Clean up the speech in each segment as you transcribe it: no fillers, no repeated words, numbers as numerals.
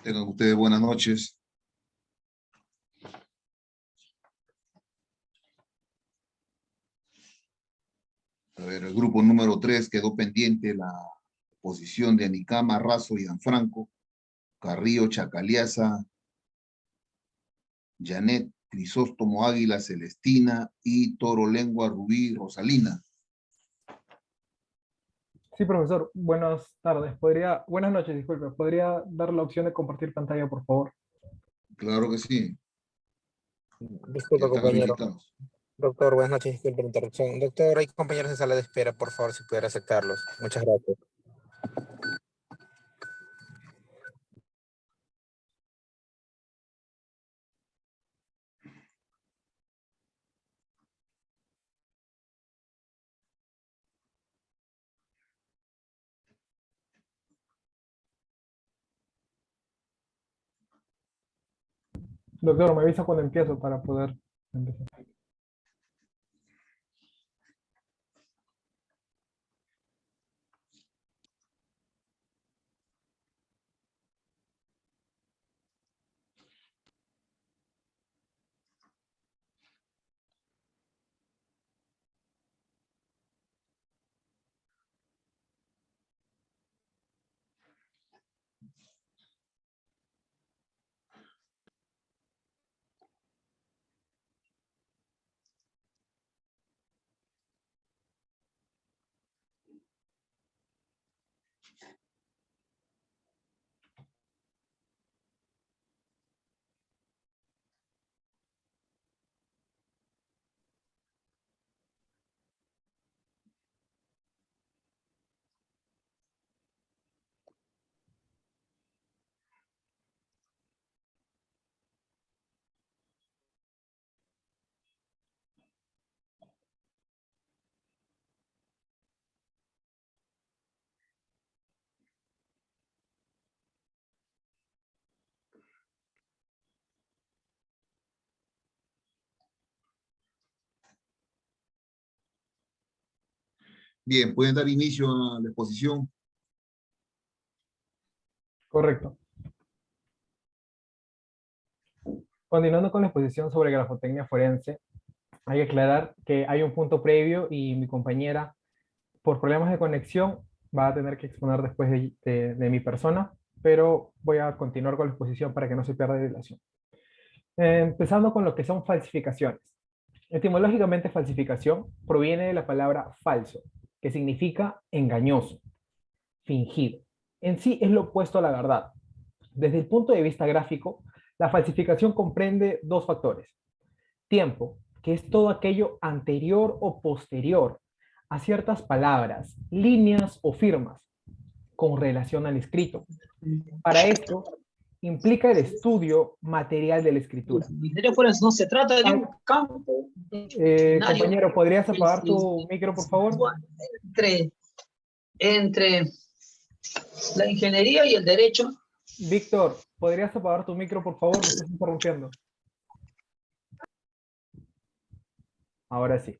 Tengan ustedes buenas noches. A ver, el grupo número 3 quedó pendiente la posición de Anicama, Razo y Gianfranco, Carrillo, Chacaliaza, Janet, Crisóstomo, Águila, Celestina y Toro Lengua, Rubí, Rosalina. Sí, profesor. Buenas tardes. Buenas noches, disculpe. ¿Podría dar la opción de compartir pantalla, por favor? Claro que sí, ya Disculpa, están compañero. habilitados. Doctor, buenas noches, disculpe la interrupción. Doctor, hay compañeros en sala de espera, por favor, si pudiera aceptarlos. Muchas gracias. Doctor, me avisa cuando empiezo para poder empezar. Bien, pueden dar inicio a la exposición. Correcto. Continuando con la exposición sobre grafotecnia forense, hay que aclarar que hay un punto previo y mi compañera, por problemas de conexión, va a tener que exponer después de mi persona, pero voy a continuar con la exposición para que no se pierda de dilación. Empezando con lo que son falsificaciones. Etimológicamente, falsificación proviene de la palabra falso, que significa engañoso, fingido. En sí es lo opuesto a la verdad. Desde el punto de vista gráfico, la falsificación comprende dos factores. Tiempo, que es todo aquello anterior o posterior a ciertas palabras, líneas o firmas con relación al escrito. Para esto, implica el estudio material de la escritura. Ministerio Forense no se trata de un campo Compañero, ¿podrías apagar tu micro, por favor? Entre la ingeniería y el derecho. Víctor, ¿podrías apagar tu micro, por favor? Me estás interrumpiendo. Ahora sí.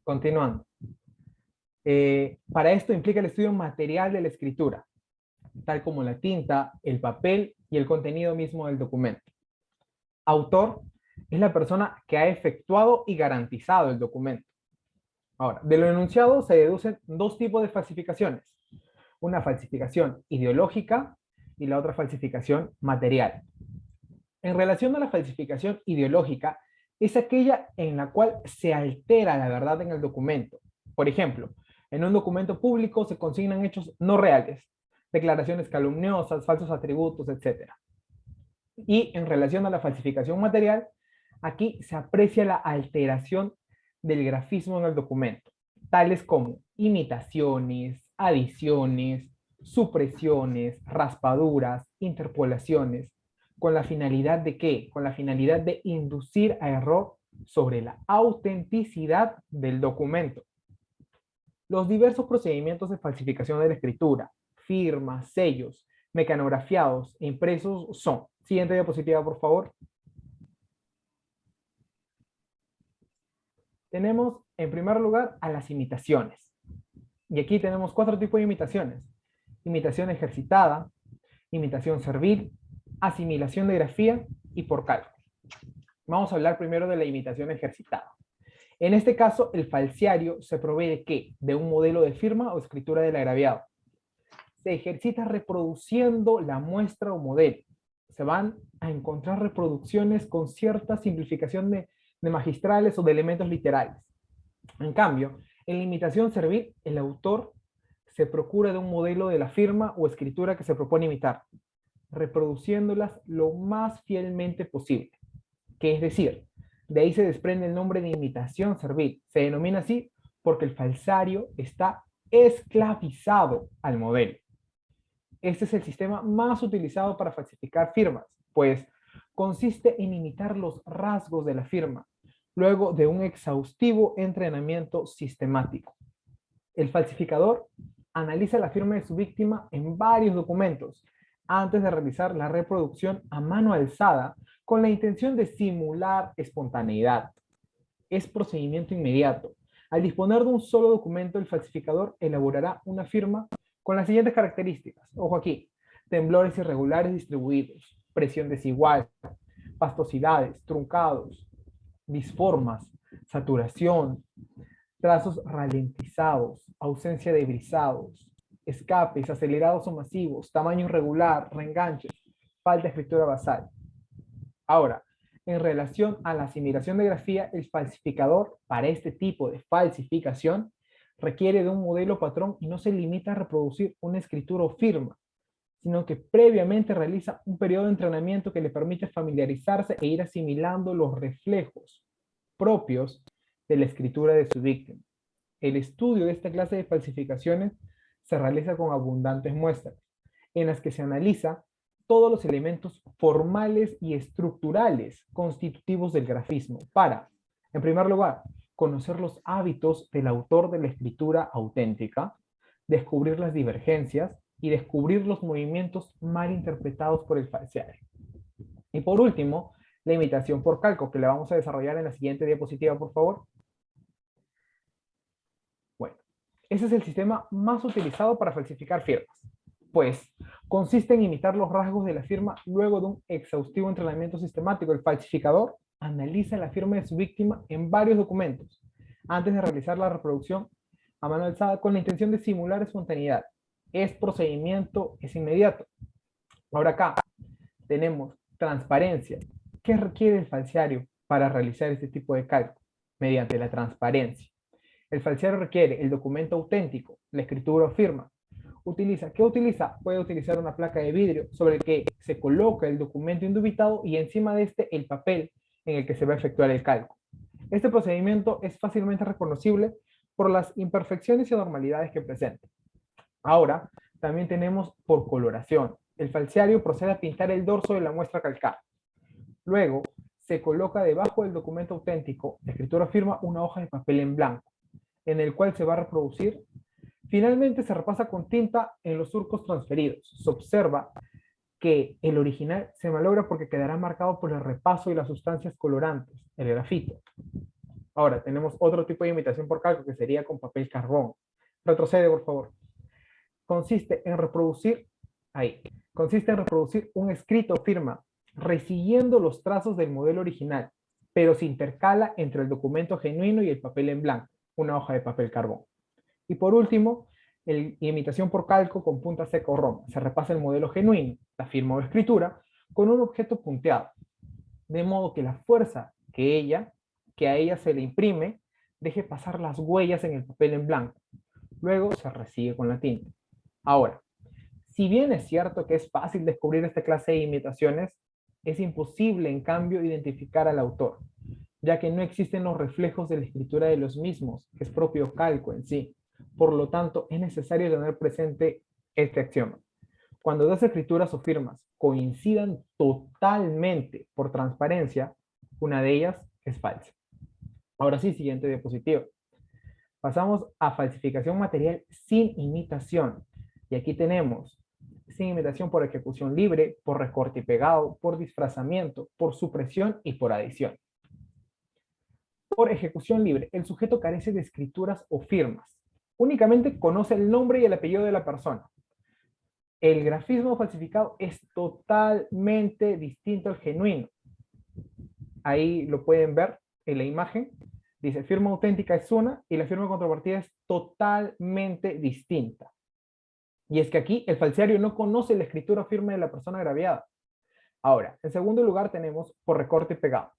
Continuando. Para esto implica el estudio material de la escritura, tal como la tinta, el papel y el contenido mismo del documento. Autor es la persona que ha efectuado y garantizado el documento. Ahora, de lo enunciado se deducen dos tipos de falsificaciones. Una falsificación ideológica y la otra falsificación material. En relación a la falsificación ideológica, es aquella en la cual se altera la verdad en el documento. Por ejemplo, en un documento público se consignan hechos no reales, declaraciones calumniosas, falsos atributos, etc. Y en relación a la falsificación material, aquí se aprecia la alteración del grafismo en el documento, tales como imitaciones, adiciones, supresiones, raspaduras, interpolaciones, ¿con la finalidad de qué? Con la finalidad de inducir a error sobre la autenticidad del documento. Los diversos procedimientos de falsificación de la escritura, firmas, sellos, mecanografiados e impresos son. Siguiente diapositiva, por favor. Tenemos, en primer lugar, a las imitaciones. Y aquí tenemos cuatro tipos de imitaciones. Imitación ejercitada, imitación servil, asimilación de grafía y por cálculo. Vamos a hablar primero de la imitación ejercitada. En este caso, el falsiario se provee de ¿qué? De un modelo de firma o escritura del agraviado. Se ejercita reproduciendo la muestra o modelo. Se van a encontrar reproducciones con cierta simplificación de magistrales o de elementos literales. En cambio, en la imitación servil, el autor se procura de un modelo de la firma o escritura que se propone imitar, reproduciéndolas lo más fielmente posible. Que es decir, de ahí se desprende el nombre de imitación servil. Se denomina así porque el falsario está esclavizado al modelo. Este es el sistema más utilizado para falsificar firmas, pues consiste en imitar los rasgos de la firma, luego de un exhaustivo entrenamiento sistemático. El falsificador analiza la firma de su víctima en varios documentos antes de realizar la reproducción a mano alzada con la intención de simular espontaneidad. Es procedimiento inmediato. Al disponer de un solo documento, el falsificador elaborará una firma con las siguientes características. Ojo aquí: temblores irregulares distribuidos, presión desigual, pastosidades, truncados, disformas, saturación, trazos ralentizados, ausencia de brisados, escapes acelerados o masivos, tamaño irregular, reenganches, falta de escritura basal. Ahora, en relación a la asimilación de grafía, el falsificador para este tipo de falsificación requiere de un modelo patrón y no se limita a reproducir una escritura o firma, sino que previamente realiza un periodo de entrenamiento que le permite familiarizarse e ir asimilando los reflejos propios de la escritura de su víctima. El estudio de esta clase de falsificaciones se realiza con abundantes muestras, en las que se analiza todos los elementos formales y estructurales constitutivos del grafismo para, en primer lugar, conocer los hábitos del autor de la escritura auténtica, descubrir las divergencias y descubrir los movimientos mal interpretados por el falsario. Y por último, la imitación por calco, que la vamos a desarrollar en la siguiente diapositiva, por favor. Bueno, ese es el sistema más utilizado para falsificar firmas, pues consiste en imitar los rasgos de la firma luego de un exhaustivo entrenamiento sistemático. El falsificador analiza la firma de su víctima en varios documentos antes de realizar la reproducción a mano alzada con la intención de simular espontaneidad. Es procedimiento, es inmediato. Ahora acá tenemos transparencia. ¿Qué requiere el falsario para realizar este tipo de cálculo? Mediante la transparencia. El falsario requiere el documento auténtico, la escritura o firma. ¿Qué utiliza? Puede utilizar una placa de vidrio sobre el que se coloca el documento indubitado y encima de este el papel en el que se va a efectuar el cálculo. Este procedimiento es fácilmente reconocible por las imperfecciones y anormalidades que presenta. Ahora, también tenemos por coloración. El falsario procede a pintar el dorso de la muestra calcada. Luego, se coloca debajo del documento auténtico, la escritura firma, una hoja de papel en blanco, en el cual se va a reproducir. Finalmente, se repasa con tinta en los surcos transferidos. Se observa que el original se malogra porque quedará marcado por el repaso y las sustancias colorantes, el grafito. Ahora, tenemos otro tipo de imitación por calco, que sería con papel carbón. Retrocede, por favor. Consiste en reproducir un escrito o firma, resiguiendo los trazos del modelo original, pero se intercala entre el documento genuino y el papel en blanco, una hoja de papel carbón. Y por último, imitación por calco con punta seca o roma. Se repasa el modelo genuino, la firma o escritura, con un objeto punteado, de modo que la fuerza que a ella se le imprime deje pasar las huellas en el papel en blanco. Luego se resigue con la tinta. Ahora, si bien es cierto que es fácil descubrir esta clase de imitaciones, es imposible en cambio identificar al autor, ya que no existen los reflejos de la escritura de los mismos, que es propio calco en sí. Por lo tanto, es necesario tener presente este axioma. Cuando dos escrituras o firmas coincidan totalmente por transparencia, una de ellas es falsa. Ahora sí, siguiente diapositiva. Pasamos a falsificación material sin imitación. Y aquí tenemos sin imitación por ejecución libre, por recorte y pegado, por disfrazamiento, por supresión y por adición. Por ejecución libre, el sujeto carece de escrituras o firmas. Únicamente conoce el nombre y el apellido de la persona. El grafismo falsificado es totalmente distinto al genuino. Ahí lo pueden ver en la imagen. Dice, firma auténtica es una y la firma contrapartida es totalmente distinta. Y es que aquí el falsiario no conoce la escritura firme de la persona agraviada. Ahora, en segundo lugar tenemos por recorte y pegado.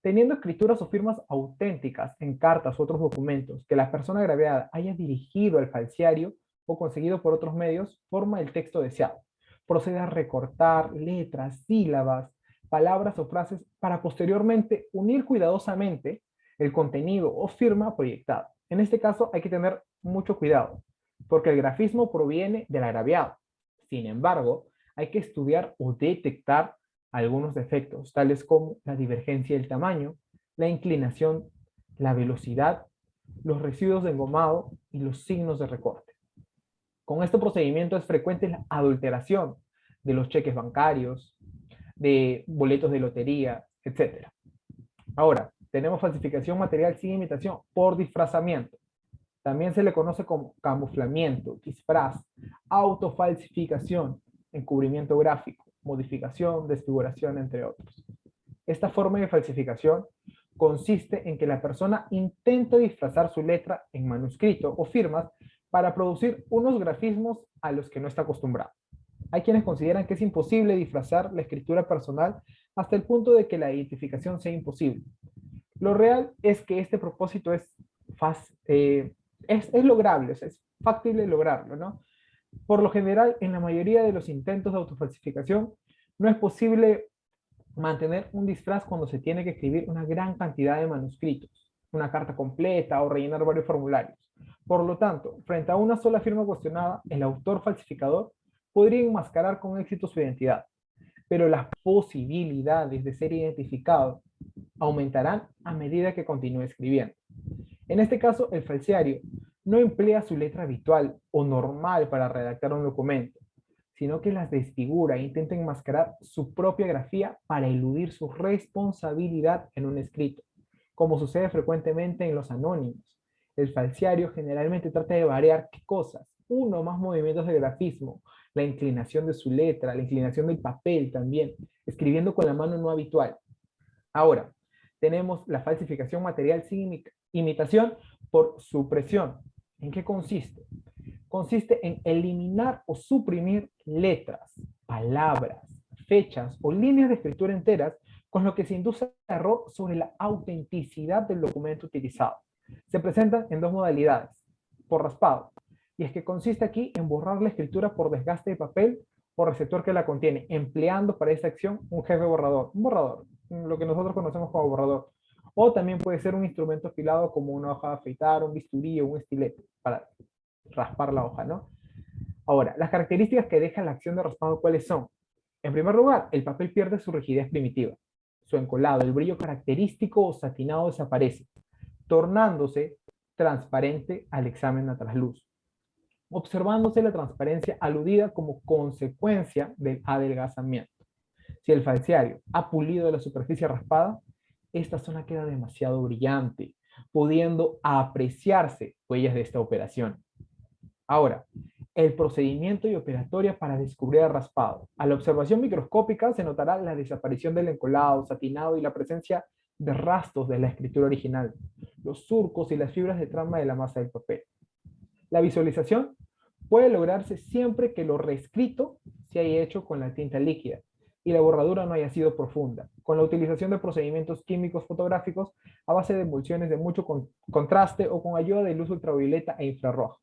Teniendo escrituras o firmas auténticas en cartas u otros documentos que la persona agraviada haya dirigido al falsiario o conseguido por otros medios, forma el texto deseado. Procede a recortar letras, sílabas, palabras o frases para posteriormente unir cuidadosamente el contenido o firma proyectada. En este caso hay que tener mucho cuidado, porque el grafismo proviene del agraviado. Sin embargo, hay que estudiar o detectar algunos defectos, tales como la divergencia del tamaño, la inclinación, la velocidad, los residuos de engomado y los signos de recorte. Con este procedimiento es frecuente la adulteración de los cheques bancarios, de boletos de lotería, etc. Ahora, tenemos falsificación material sin imitación por disfrazamiento. También se le conoce como camuflamiento, disfraz, autofalsificación, encubrimiento gráfico, modificación, desfiguración, entre otros. Esta forma de falsificación consiste en que la persona intenta disfrazar su letra en manuscrito o firmas para producir unos grafismos a los que no está acostumbrado. Hay quienes consideran que es imposible disfrazar la escritura personal hasta el punto de que la identificación sea imposible. Lo real es que este propósito es lograble, es factible lograrlo, ¿no? Por lo general, en la mayoría de los intentos de autofalsificación, no es posible mantener un disfraz cuando se tiene que escribir una gran cantidad de manuscritos, una carta completa o rellenar varios formularios. Por lo tanto, frente a una sola firma cuestionada, el autor falsificador podría enmascarar con éxito su identidad, pero las posibilidades de ser identificado aumentarán a medida que continúe escribiendo. En este caso, el falsiario no emplea su letra habitual o normal para redactar un documento, sino que las desfigura e intenta enmascarar su propia grafía para eludir su responsabilidad en un escrito, como sucede frecuentemente en los anónimos. El falsiario generalmente trata de variar ¿qué cosas? Uno o más movimientos de grafismo, la inclinación de su letra, la inclinación del papel también, escribiendo con la mano no habitual. Ahora, tenemos la falsificación material sin imitación por supresión. ¿En qué consiste? Consiste en eliminar o suprimir letras, palabras, fechas o líneas de escritura enteras, con lo que se induce error sobre la autenticidad del documento utilizado. Se presentan en dos modalidades, por raspado, y es que consiste aquí en borrar la escritura por desgaste de papel o receptor que la contiene, empleando para esta acción un jefe borrador, un borrador, lo que nosotros conocemos como borrador. O también puede ser un instrumento afilado como una hoja de afeitar, un bisturí o un estilete para raspar la hoja, ¿no? Ahora, las características que deja la acción de raspado, ¿cuáles son? En primer lugar, el papel pierde su rigidez primitiva. Su encolado, el brillo característico o satinado desaparece, tornándose transparente al examen a trasluz, observándose la transparencia aludida como consecuencia del adelgazamiento. Si el falsiario ha pulido la superficie raspada, esta zona queda demasiado brillante, pudiendo apreciarse huellas de esta operación. Ahora, el procedimiento y operatoria para descubrir el raspado. A la observación microscópica se notará la desaparición del encolado, satinado y la presencia de rastros de la escritura original, los surcos y las fibras de trama de la masa del papel. La visualización puede lograrse siempre que lo reescrito se haya hecho con la tinta líquida y la borradura no haya sido profunda, con la utilización de procedimientos químicos fotográficos a base de emulsiones de mucho contraste o con ayuda de luz ultravioleta e infrarroja.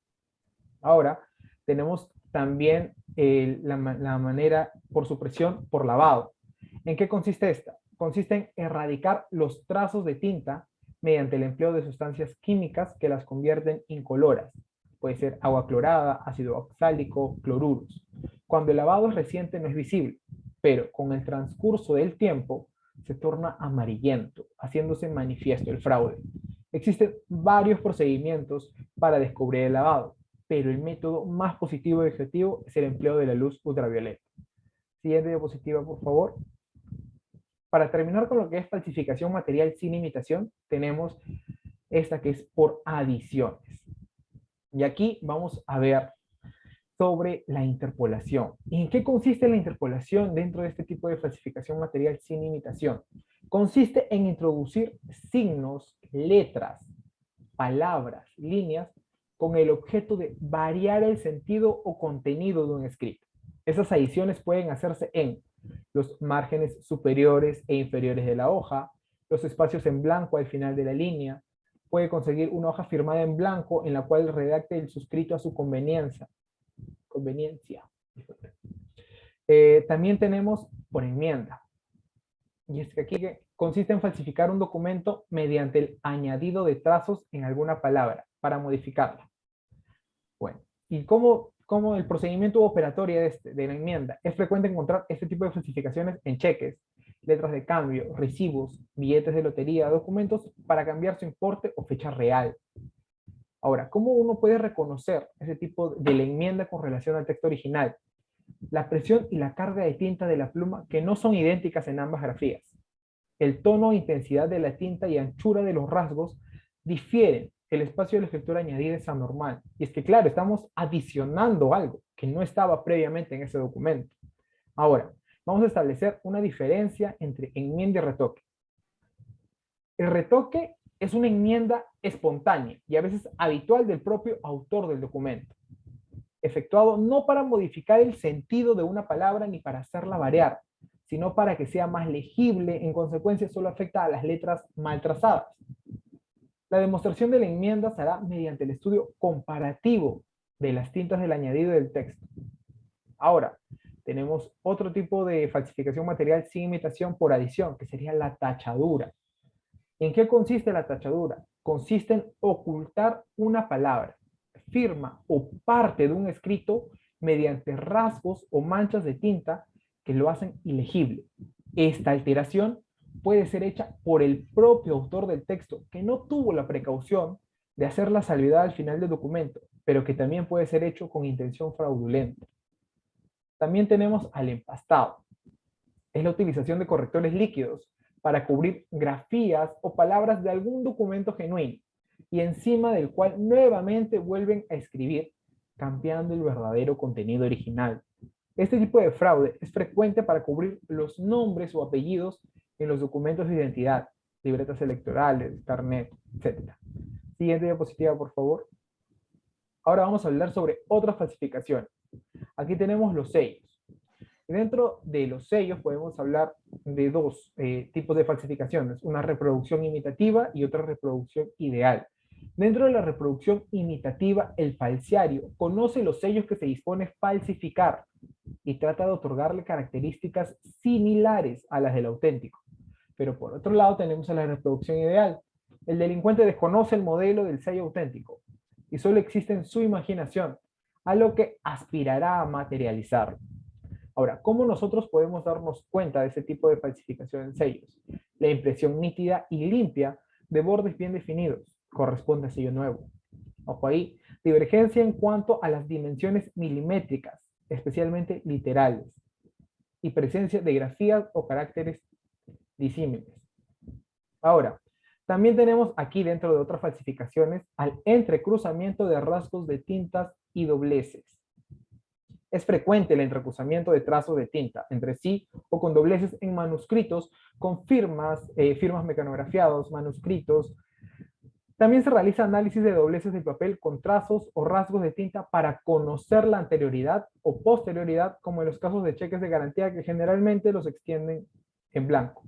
Ahora, tenemos también la manera por supresión por lavado. ¿En qué consiste esta? Consiste en erradicar los trazos de tinta mediante el empleo de sustancias químicas que las convierten incoloras. Puede ser agua clorada, ácido oxálico, cloruros. Cuando el lavado es reciente no es visible, pero con el transcurso del tiempo se torna amarillento, haciéndose manifiesto el fraude. Existen varios procedimientos para descubrir el lavado, pero el método más positivo y efectivo es el empleo de la luz ultravioleta. Siguiente diapositiva, por favor. Para terminar con lo que es falsificación material sin imitación, tenemos esta que es por adiciones. Y aquí vamos a ver sobre la interpolación. ¿Y en qué consiste la interpolación dentro de este tipo de falsificación material sin imitación? Consiste en introducir signos, letras, palabras, líneas, con el objeto de variar el sentido o contenido de un escrito. Esas adiciones pueden hacerse en los márgenes superiores e inferiores de la hoja, los espacios en blanco al final de la línea. Puede conseguir una hoja firmada en blanco en la cual redacte el suscrito a su conveniencia. También tenemos por enmienda. Y es que aquí consiste en falsificar un documento mediante el añadido de trazos en alguna palabra para modificarla. Bueno, ¿y cómo el procedimiento operatorio de la enmienda? Es frecuente encontrar este tipo de falsificaciones en cheques, letras de cambio, recibos, billetes de lotería, documentos para cambiar su importe o fecha real. Ahora, ¿cómo uno puede reconocer ese tipo de la enmienda con relación al texto original? La presión y la carga de tinta de la pluma que no son idénticas en ambas grafías. El tono e intensidad de la tinta y anchura de los rasgos difieren. El espacio de la escritura añadida es anormal. Y es que, claro, estamos adicionando algo que no estaba previamente en ese documento. Ahora, vamos a establecer una diferencia entre enmienda y retoque. El retoque es una enmienda espontánea y a veces habitual del propio autor del documento, efectuado no para modificar el sentido de una palabra ni para hacerla variar, sino para que sea más legible. En consecuencia, solo afecta a las letras mal trazadas. La demostración de la enmienda se hará mediante el estudio comparativo de las tintas del añadido del texto. Ahora, tenemos otro tipo de falsificación material sin imitación por adición, que sería la tachadura. ¿En qué consiste la tachadura? Consiste en ocultar una palabra, firma o parte de un escrito mediante rasgos o manchas de tinta que lo hacen ilegible. Esta alteración puede ser hecha por el propio autor del texto, que no tuvo la precaución de hacer la salvedad al final del documento, pero que también puede ser hecho con intención fraudulenta. También tenemos al empastado. Es la utilización de correctores líquidos para cubrir grafías o palabras de algún documento genuino y encima del cual nuevamente vuelven a escribir, cambiando el verdadero contenido original. Este tipo de fraude es frecuente para cubrir los nombres o apellidos en los documentos de identidad, libretas electorales, carnet, etc. Siguiente diapositiva, por favor. Ahora vamos a hablar sobre otras falsificaciones. Aquí tenemos los sellos. Dentro de los sellos podemos hablar de dos tipos de falsificaciones, una reproducción imitativa y otra reproducción ideal. Dentro de la reproducción imitativa, el falsiario conoce los sellos que se dispone falsificar y trata de otorgarle características similares a las del auténtico. Pero por otro lado tenemos a la reproducción ideal. El delincuente desconoce el modelo del sello auténtico y solo existe en su imaginación, a lo que aspirará a materializarlo. Ahora, ¿cómo nosotros podemos darnos cuenta de ese tipo de falsificación en sellos? La impresión nítida y limpia de bordes bien definidos corresponde a sello nuevo. Ojo ahí, divergencia en cuanto a las dimensiones milimétricas, especialmente literales, y presencia de grafías o caracteres disímiles. Ahora, también tenemos aquí dentro de otras falsificaciones al entrecruzamiento de rasgos de tintas y dobleces. Es frecuente el entrecruzamiento de trazos de tinta entre sí o con dobleces en manuscritos con firmas mecanografiados, manuscritos. También se realiza análisis de dobleces de papel con trazos o rasgos de tinta para conocer la anterioridad o posterioridad, como en los casos de cheques de garantía que generalmente los extienden en blanco.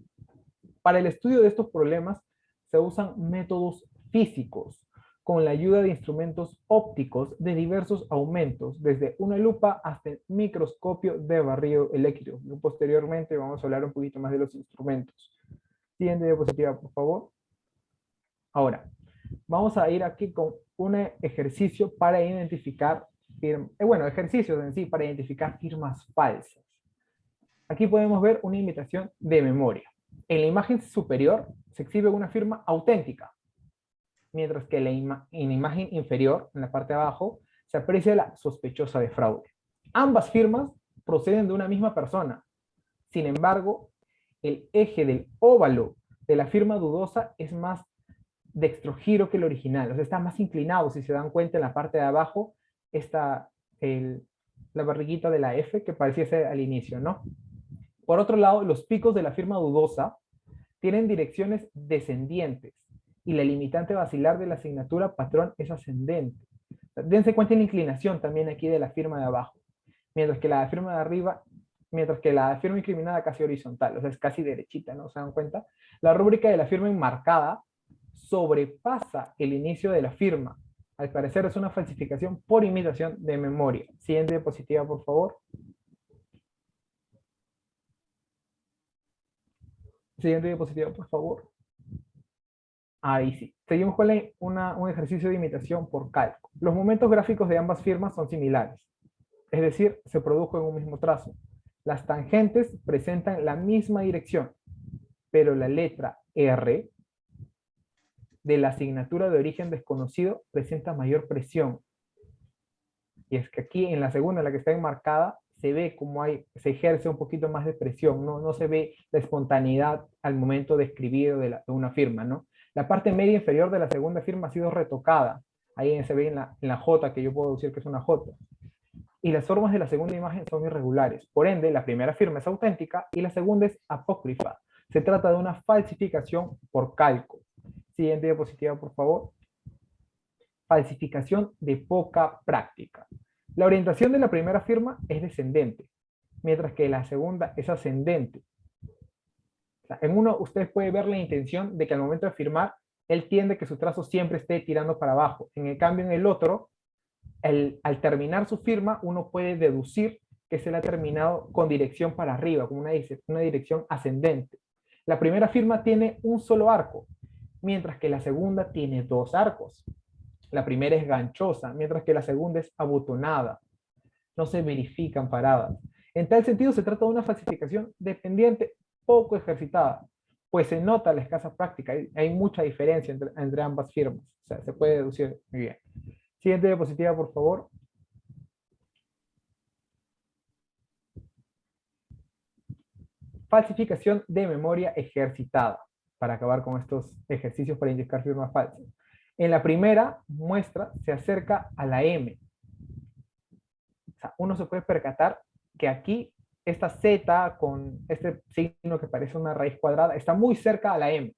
Para el estudio de estos problemas se usan métodos físicos con la ayuda de instrumentos ópticos de diversos aumentos, desde una lupa hasta el microscopio de barrido eléctrico. Posteriormente vamos a hablar un poquito más de los instrumentos. Siguiente diapositiva, por favor. Ahora, vamos a ir aquí con un ejercicio para identificar ejercicios en sí para identificar firmas falsas. Aquí podemos ver una imitación de memoria. En la imagen superior se exhibe una firma auténtica, mientras que en la imagen inferior, en la parte de abajo, se aprecia la sospechosa de fraude. Ambas firmas proceden de una misma persona. Sin embargo, el eje del óvalo de la firma dudosa es más dextrogiro que el original, o sea, está más inclinado. Si se dan cuenta, en la parte de abajo está el la barriguita de la F que pareciese al inicio, ¿no? Por otro lado, los picos de la firma dudosa tienen direcciones descendientes y la limitante basilar de la asignatura patrón es ascendente. Dense cuenta en la inclinación también aquí de la firma de abajo, mientras que la firma de arriba, mientras que la firma incriminada casi horizontal, o sea, es casi derechita, ¿no? ¿Se dan cuenta? La rúbrica de la firma enmarcada sobrepasa el inicio de la firma. Al parecer es una falsificación por imitación de memoria. Siguiente diapositiva, por favor. Siguiente diapositiva, por favor. Ahí sí. Seguimos con un ejercicio de imitación por calco. Los momentos gráficos de ambas firmas son similares. Es decir, se produjo en un mismo trazo. Las tangentes presentan la misma dirección, pero la letra R de la asignatura de origen desconocido presenta mayor presión. Y es que aquí en la segunda, la que está enmarcada, se ve como se ejerce un poquito más de presión, no se ve la espontaneidad al momento de escribir de una firma, ¿no? La parte media inferior de la segunda firma ha sido retocada. Ahí se ve en la J, que yo puedo decir que es una J. Y las formas de la segunda imagen son irregulares. Por ende, la primera firma es auténtica y la segunda es apócrifa. Se trata de una falsificación por calco. Siguiente diapositiva, por favor. Falsificación de poca práctica. La orientación de la primera firma es descendente, mientras que la segunda es ascendente. O sea, en uno, ustedes pueden ver la intención de que al momento de firmar, él tiende que su trazo siempre esté tirando para abajo. En el cambio, en el otro, al terminar su firma, uno puede deducir que se le ha terminado con dirección para arriba, como una dirección ascendente. La primera firma tiene un solo arco, mientras que la segunda tiene dos arcos. La primera es ganchosa, mientras que la segunda es abotonada. No se verifican paradas. En tal sentido, se trata de una falsificación dependiente poco ejercitada, pues se nota la escasa práctica. Hay mucha diferencia entre ambas firmas. O sea, se puede deducir muy bien. Siguiente diapositiva, por favor. Falsificación de memoria ejercitada, para acabar con estos ejercicios para indicar firmas falsas. En la primera muestra se acerca a la M. O sea, uno se puede percatar que aquí esta Z con este signo que parece una raíz cuadrada está muy cerca a la M,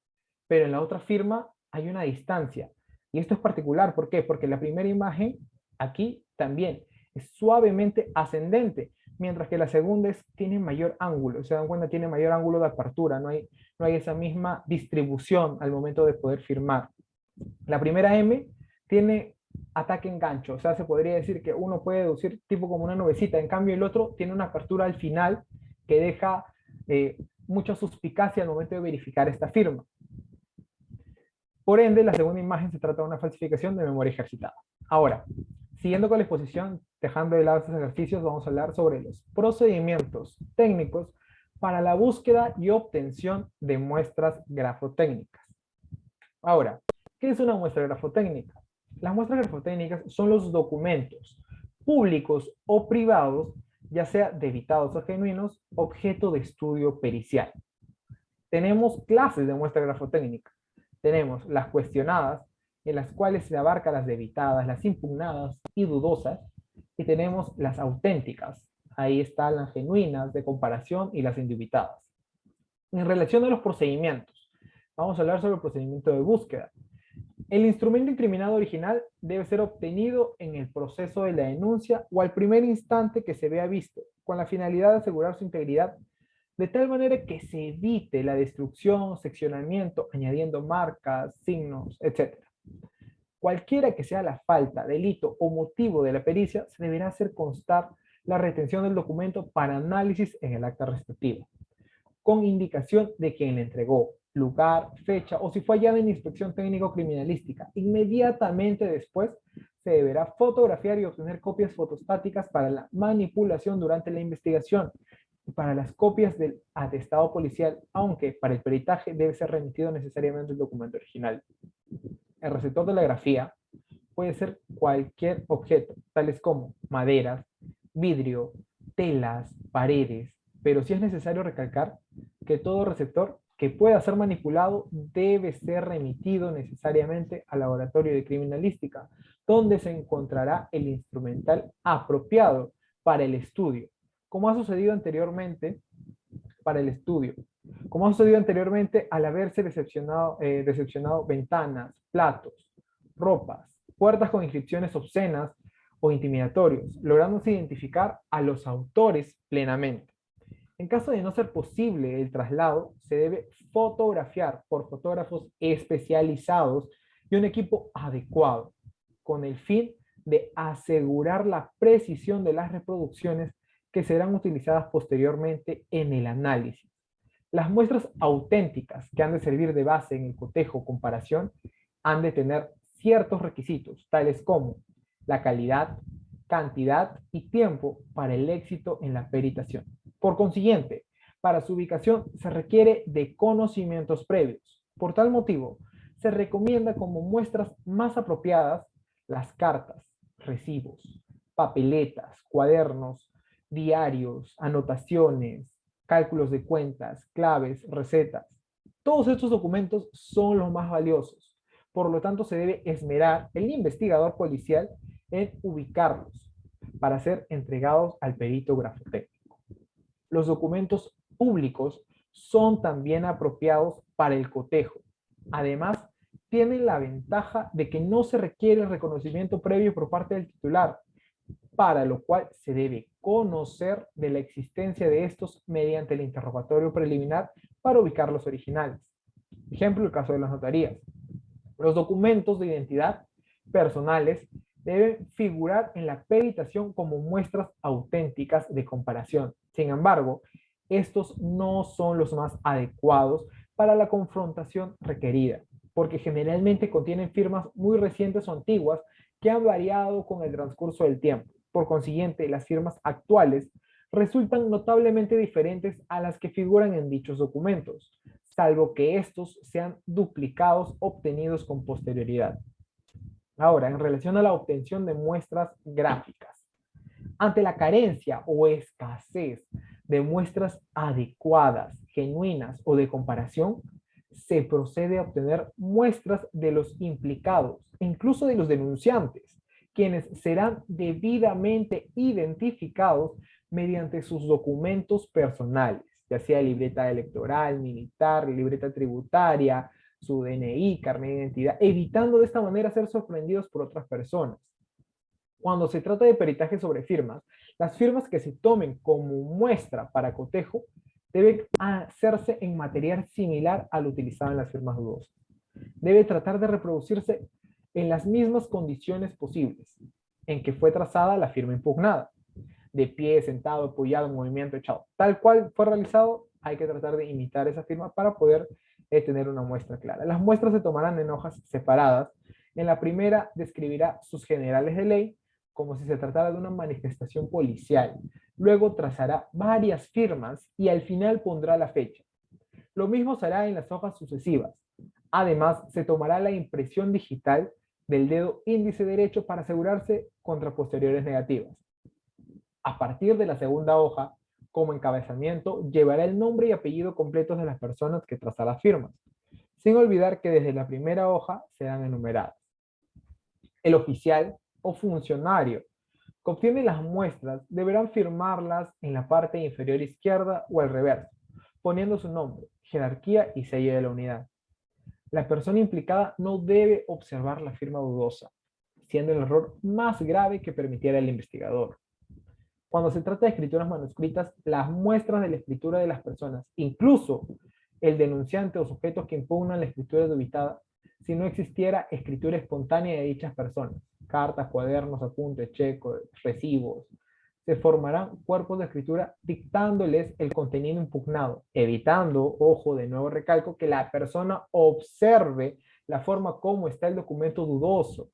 pero en la otra firma hay una distancia. Y esto es particular, ¿por qué? Porque la primera imagen aquí también es suavemente ascendente, mientras que la segunda tiene mayor ángulo. Se dan cuenta, tiene mayor ángulo de apertura, no hay esa misma distribución al momento de poder firmar. La primera M tiene ataque engancho, o sea, se podría decir que uno puede deducir tipo como una nubecita, en cambio el otro tiene una apertura al final que deja mucha suspicacia al momento de verificar esta firma. Por ende, la segunda imagen se trata de una falsificación de memoria ejercitada. Ahora, siguiendo con la exposición, dejando de lado estos ejercicios, vamos a hablar sobre los procedimientos técnicos para la búsqueda y obtención de muestras grafotécnicas. Ahora, ¿qué es una muestra grafotécnica? Las muestras grafotécnicas son los documentos públicos o privados, ya sea debitados o genuinos, objeto de estudio pericial. Tenemos clases de muestra grafotécnica. Tenemos las cuestionadas, en las cuales se abarca las debitadas, las impugnadas y dudosas, y tenemos las auténticas. Ahí están las genuinas de comparación y las indubitadas. En relación a los procedimientos, vamos a hablar sobre el procedimiento de búsqueda. El instrumento incriminado original debe ser obtenido en el proceso de la denuncia o al primer instante que se vea visto, con la finalidad de asegurar su integridad, de tal manera que se evite la destrucción, seccionamiento, añadiendo marcas, signos, etc. Cualquiera que sea la falta, delito o motivo de la pericia, se deberá hacer constar la retención del documento para análisis en el acta respectiva, con indicación de quien le entregó, lugar, fecha, o si fue hallada en inspección técnico-criminalística. Inmediatamente después se deberá fotografiar y obtener copias fotostáticas para la manipulación durante la investigación y para las copias del atestado policial, aunque para el peritaje debe ser remitido necesariamente el documento original. El receptor de la grafía puede ser cualquier objeto, tales como maderas, vidrio, telas, paredes, pero sí es necesario recalcar que todo receptor que pueda ser manipulado debe ser remitido necesariamente al laboratorio de criminalística, donde se encontrará el instrumental apropiado para el estudio, como ha sucedido anteriormente como ha sucedido anteriormente al haberse decepcionado ventanas, platos, ropas, puertas con inscripciones obscenas o intimidatorios, lográndose identificar a los autores plenamente. En caso de no ser posible el traslado, se debe fotografiar por fotógrafos especializados y un equipo adecuado, con el fin de asegurar la precisión de las reproducciones que serán utilizadas posteriormente en el análisis. Las muestras auténticas que han de servir de base en el cotejo o comparación han de tener ciertos requisitos, tales como la calidad, cantidad y tiempo para el éxito en la peritación. Por consiguiente, para su ubicación se requiere de conocimientos previos. Por tal motivo, se recomienda como muestras más apropiadas las cartas, recibos, papeletas, cuadernos, diarios, anotaciones, cálculos de cuentas, claves, recetas. Todos estos documentos son los más valiosos. Por lo tanto, se debe esmerar el investigador policial en ubicarlos para ser entregados al perito grafotécnico. Los documentos públicos son también apropiados para el cotejo. Además, tienen la ventaja de que no se requiere el reconocimiento previo por parte del titular, para lo cual se debe conocer de la existencia de estos mediante el interrogatorio preliminar para ubicar los originales. Ejemplo, el caso de las notarías. Los documentos de identidad personales deben figurar en la peritación como muestras auténticas de comparación. Sin embargo, estos no son los más adecuados para la confrontación requerida, porque generalmente contienen firmas muy recientes o antiguas que han variado con el transcurso del tiempo. Por consiguiente, las firmas actuales resultan notablemente diferentes a las que figuran en dichos documentos, salvo que estos sean duplicados obtenidos con posterioridad. Ahora, en relación a la obtención de muestras gráficas, ante la carencia o escasez de muestras adecuadas, genuinas o de comparación, se procede a obtener muestras de los implicados, incluso de los denunciantes, quienes serán debidamente identificados mediante sus documentos personales, ya sea libreta electoral, militar, libreta tributaria, su DNI, carnet de identidad, evitando de esta manera ser sorprendidos por otras personas. Cuando se trata de peritaje sobre firmas, las firmas que se tomen como muestra para cotejo deben hacerse en material similar al utilizado en las firmas dudosas. Debe tratar de reproducirse en las mismas condiciones posibles en que fue trazada la firma impugnada. De pie, sentado, apoyado, movimiento, echado. Tal cual fue realizado, hay que tratar de imitar esa firma para poder tener una muestra clara. Las muestras se tomarán en hojas separadas. En la primera describirá sus generales de ley, como si se tratara de una manifestación policial. Luego trazará varias firmas y al final pondrá la fecha. Lo mismo se hará en las hojas sucesivas. Además, se tomará la impresión digital del dedo índice derecho para asegurarse contra posteriores negativas. A partir de la segunda hoja, como encabezamiento, llevará el nombre y apellido completos de las personas que trazan las firmas, sin olvidar que desde la primera hoja serán enumeradas. El oficial o funcionario que obtiene las muestras deberán firmarlas en la parte inferior izquierda o al reverso, poniendo su nombre, jerarquía y sello de la unidad. La persona implicada no debe observar la firma dudosa, siendo el error más grave que permitiera el investigador. Cuando se trata de escrituras manuscritas, las muestras de la escritura de las personas, incluso el denunciante o sujetos que impugnan la escritura dubitada, si no existiera escritura espontánea de dichas personas, cartas, cuadernos, apuntes, checos, recibos, se formarán cuerpos de escritura dictándoles el contenido impugnado, evitando, ojo, de nuevo recalco, que la persona observe la forma como está el documento dudoso.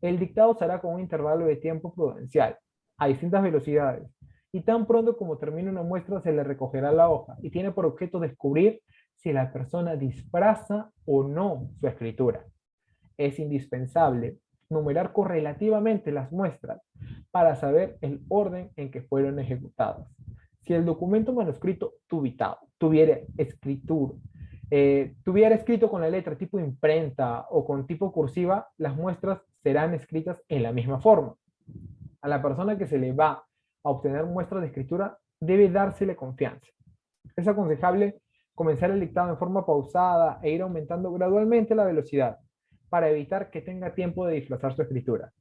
El dictado se hará con un intervalo de tiempo prudencial, a distintas velocidades, y tan pronto como termine una muestra se le recogerá la hoja, y tiene por objeto descubrir si la persona disfraza o no su escritura. Es indispensable numerar correlativamente las muestras para saber el orden en que fueron ejecutadas. Si el documento manuscrito dubitado tuviera escrito con la letra tipo imprenta o con tipo cursiva, las muestras serán escritas en la misma forma. A la persona que se le va a a obtener muestras de escritura, debe dársele confianza. Es aconsejable comenzar el dictado en forma pausada e ir aumentando gradualmente la velocidad para evitar que tenga tiempo de disfrazar su escritura.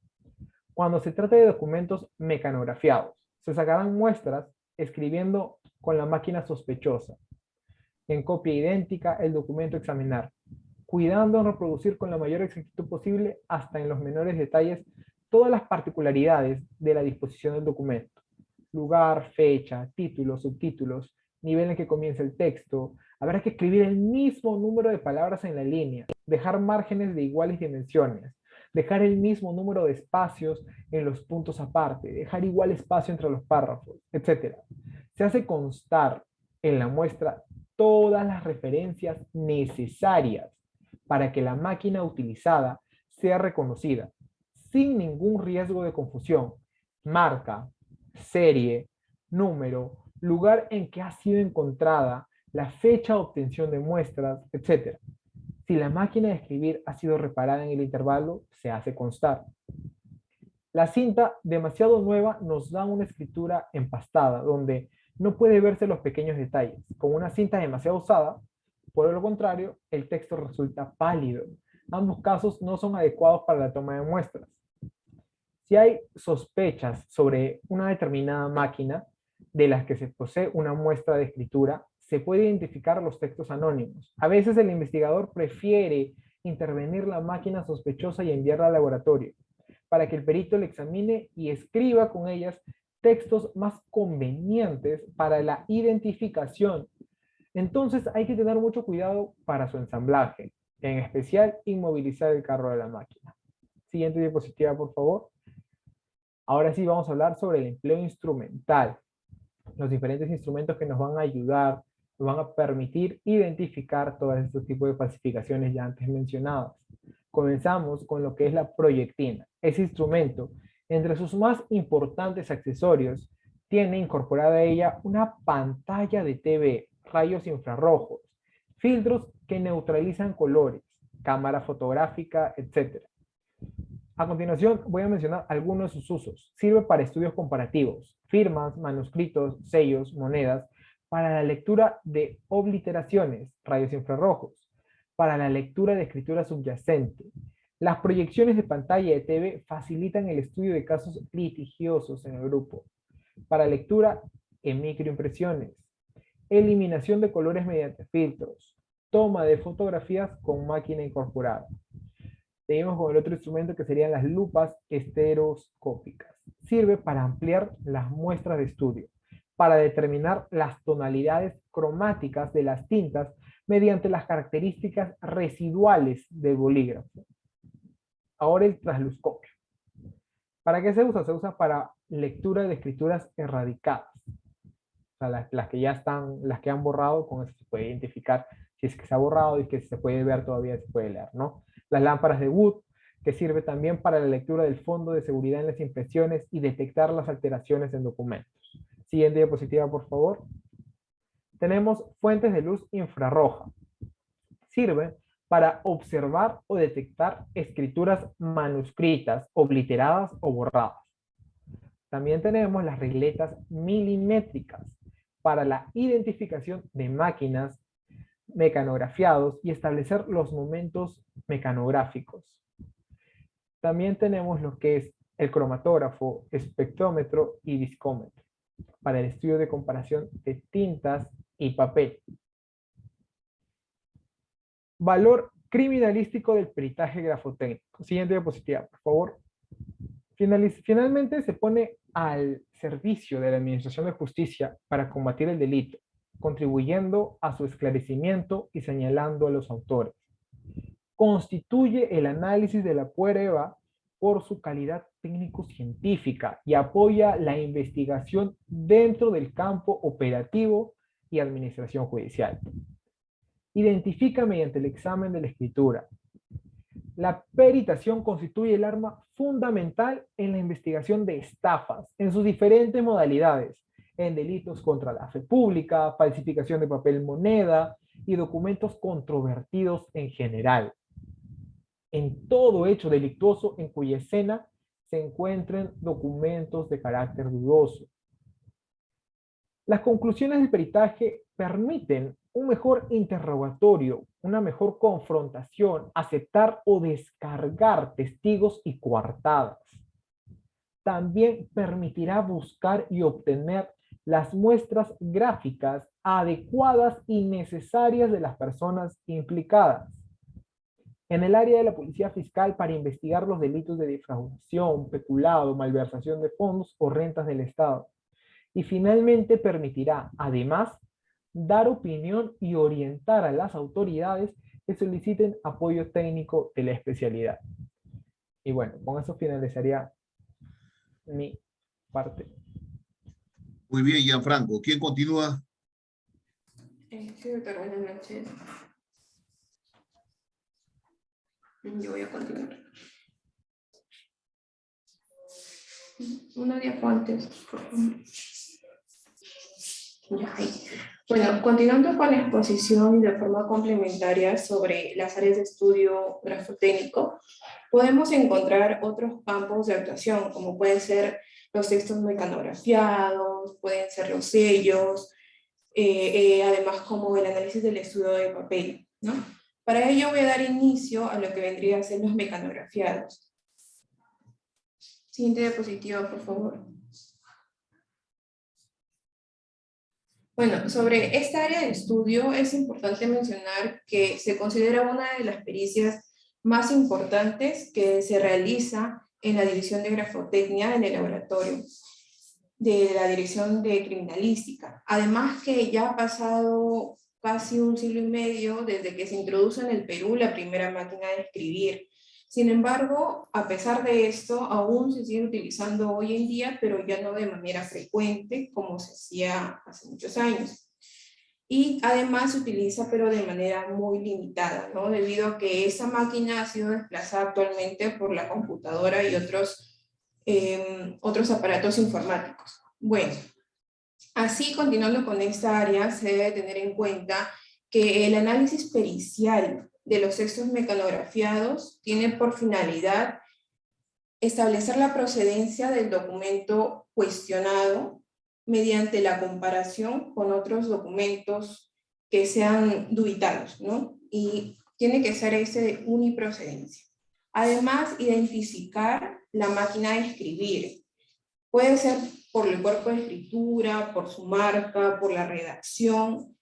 Cuando se trata de documentos mecanografiados, se sacarán muestras escribiendo con la máquina sospechosa, en copia idéntica el documento a examinar, cuidando en reproducir con la mayor exactitud posible hasta en los menores detalles todas las particularidades de la disposición del documento: lugar, fecha, títulos, subtítulos, nivel en que comienza el texto. Habrá que escribir el mismo número de palabras en la línea, dejar márgenes de iguales dimensiones, dejar el mismo número de espacios en los puntos aparte, dejar igual espacio entre los párrafos, etc. Se hace constar en la muestra todas las referencias necesarias para que la máquina utilizada sea reconocida, sin ningún riesgo de confusión: marca, serie, número, lugar en que ha sido encontrada, la fecha de obtención de muestras, etc. Si la máquina de escribir ha sido reparada en el intervalo, se hace constar. La cinta demasiado nueva nos da una escritura empastada, donde no puede verse los pequeños detalles. Con una cinta demasiado usada, por lo contrario, el texto resulta pálido. Ambos casos no son adecuados para la toma de muestras. Si hay sospechas sobre una determinada máquina de las que se posee una muestra de escritura, se puede identificar los textos anónimos. A veces el investigador prefiere intervenir la máquina sospechosa y enviarla al laboratorio para que el perito la examine y escriba con ellas textos más convenientes para la identificación. Entonces hay que tener mucho cuidado para su ensamblaje, en especial inmovilizar el carro de la máquina. Siguiente diapositiva, por favor. Ahora sí vamos a hablar sobre el empleo instrumental. Los diferentes instrumentos que nos van a ayudar, nos van a permitir identificar todos estos tipos de falsificaciones ya antes mencionadas. Comenzamos con lo que es la proyectina. Ese instrumento, entre sus más importantes accesorios, tiene incorporada a ella una pantalla de TV, rayos infrarrojos, filtros que neutralizan colores, cámara fotográfica, etc. A continuación voy a mencionar algunos de sus usos. Sirve para estudios comparativos, firmas, manuscritos, sellos, monedas, para la lectura de obliteraciones, rayos infrarrojos, para la lectura de escritura subyacente. Las proyecciones de pantalla de TV facilitan el estudio de casos litigiosos en el grupo. Para lectura en microimpresiones, eliminación de colores mediante filtros, toma de fotografías con máquina incorporada. Seguimos con el otro instrumento que serían las lupas estereoscópicas. Sirve para ampliar las muestras de estudio, para determinar las tonalidades cromáticas de las tintas mediante las características residuales del bolígrafo. Ahora el trasluscopio. ¿Para qué se usa? Se usa para lectura de escrituras erradicadas. O sea, las que ya están, las que han borrado, con eso se puede identificar si es que se ha borrado y que se puede ver todavía, se puede leer, ¿no? Las lámparas de Wood, que sirve también para la lectura del fondo de seguridad en las impresiones y detectar las alteraciones en documentos. Siguiente diapositiva, por favor. Tenemos fuentes de luz infrarroja. Sirve para observar o detectar escrituras manuscritas, obliteradas o borradas. También tenemos las regletas milimétricas para la identificación de máquinas, mecanografiados y establecer los momentos mecanográficos. También tenemos lo que es el cromatógrafo, espectrómetro y discómetro para el estudio de comparación de tintas y papel. Valor criminalístico del peritaje grafotécnico. Siguiente diapositiva, por favor. Finalmente se pone al servicio de la Administración de Justicia para combatir el delito, contribuyendo a su esclarecimiento y señalando a los autores. Constituye el análisis de la prueba por su calidad técnico-científica y apoya la investigación dentro del campo operativo y administración judicial. Identifica mediante el examen de la escritura. La peritación constituye el arma fundamental en la investigación de estafas en sus diferentes modalidades, en delitos contra la fe pública, falsificación de papel moneda y documentos controvertidos en general. En todo hecho delictuoso en cuya escena se encuentren documentos de carácter dudoso, Las conclusiones del peritaje permiten un mejor interrogatorio, una mejor confrontación, aceptar o descargar testigos y coartadas. También permitirá buscar y obtener las muestras gráficas adecuadas y necesarias de las personas implicadas. En el área de la policía fiscal para investigar los delitos de defraudación, peculado, malversación de fondos o rentas del Estado. Y finalmente permitirá, además, dar opinión y orientar a las autoridades que soliciten apoyo técnico de la especialidad. Y bueno, con eso finalizaría mi parte. Muy bien, Gianfranco. ¿Quién continúa? Sí, doctor, buenas noches. Yo voy a continuar. Una diapo antes, por favor. Ya, ahí. Bueno, continuando con la exposición de forma complementaria sobre las áreas de estudio grafotécnico, podemos encontrar otros campos de actuación, como pueden ser los textos mecanografiados, pueden ser los sellos, además como el análisis del estudio de papel, ¿no? Para ello voy a dar inicio a lo que vendría a ser los mecanografiados. Siguiente diapositiva, por favor. Bueno, sobre esta área de estudio es importante mencionar que se considera una de las pericias más importantes que se realiza en la división de grafotecnia en el laboratorio de la Dirección de Criminalística. Además que ya ha pasado casi un siglo y medio desde que se introdujo en el Perú la primera máquina de escribir. Sin embargo, a pesar de esto, aún se sigue utilizando hoy en día, pero ya no de manera frecuente como se hacía hace muchos años. Y además se utiliza, pero de manera muy limitada, ¿no? Debido a que esa máquina ha sido desplazada actualmente por la computadora y otros aparatos informáticos. Bueno, así continuando con esta área, se debe tener en cuenta que el análisis pericial de los textos mecanografiados tiene por finalidad establecer la procedencia del documento cuestionado mediante la comparación con otros documentos que sean dubitados, ¿no? Y tiene que ser ese de uniprocedencia. Además, identificar la máquina de escribir. Puede ser por el cuerpo de escritura, por su marca, por la redacción,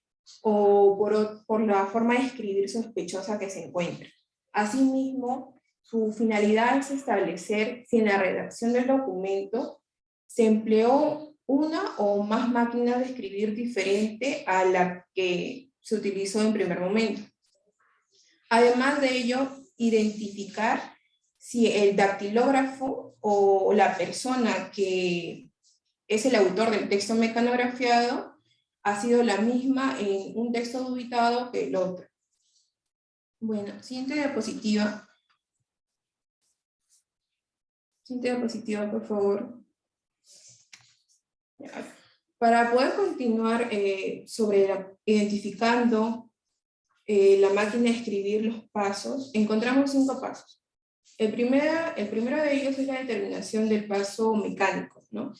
o por la forma de escribir sospechosa que se encuentra. Asimismo, su finalidad es establecer si en la redacción del documento se empleó una o más máquinas de escribir diferente a la que se utilizó en primer momento. Además de ello, identificar si el dactilógrafo o la persona que es el autor del texto mecanografiado ha sido la misma en un texto dubitado que el otro. Bueno, siguiente diapositiva. Siguiente diapositiva, por favor. Para poder continuar identificando la máquina de escribir los pasos, encontramos 5 pasos. El primero de ellos es la determinación del paso mecánico, ¿no?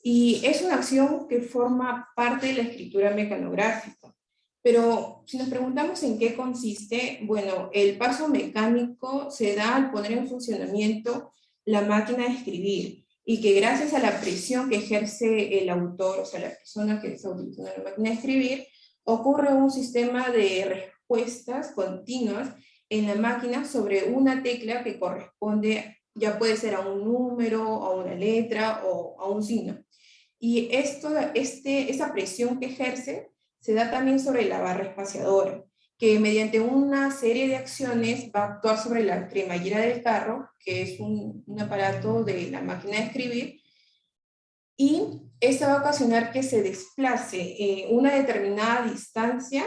Y es una acción que forma parte de la escritura mecanográfica. Pero si nos preguntamos en qué consiste, bueno, el paso mecánico se da al poner en funcionamiento la máquina de escribir, y que gracias a la presión que ejerce el autor, o sea, la persona que está utilizando la máquina de escribir, ocurre un sistema de respuestas continuas en la máquina sobre una tecla que corresponde, ya puede ser a un número, a una letra o a un signo. Y esa presión que ejerce se da también sobre la barra espaciadora, que mediante una serie de acciones va a actuar sobre la cremallera del carro, que es un aparato de la máquina de escribir, y esta va a ocasionar que se desplace una determinada distancia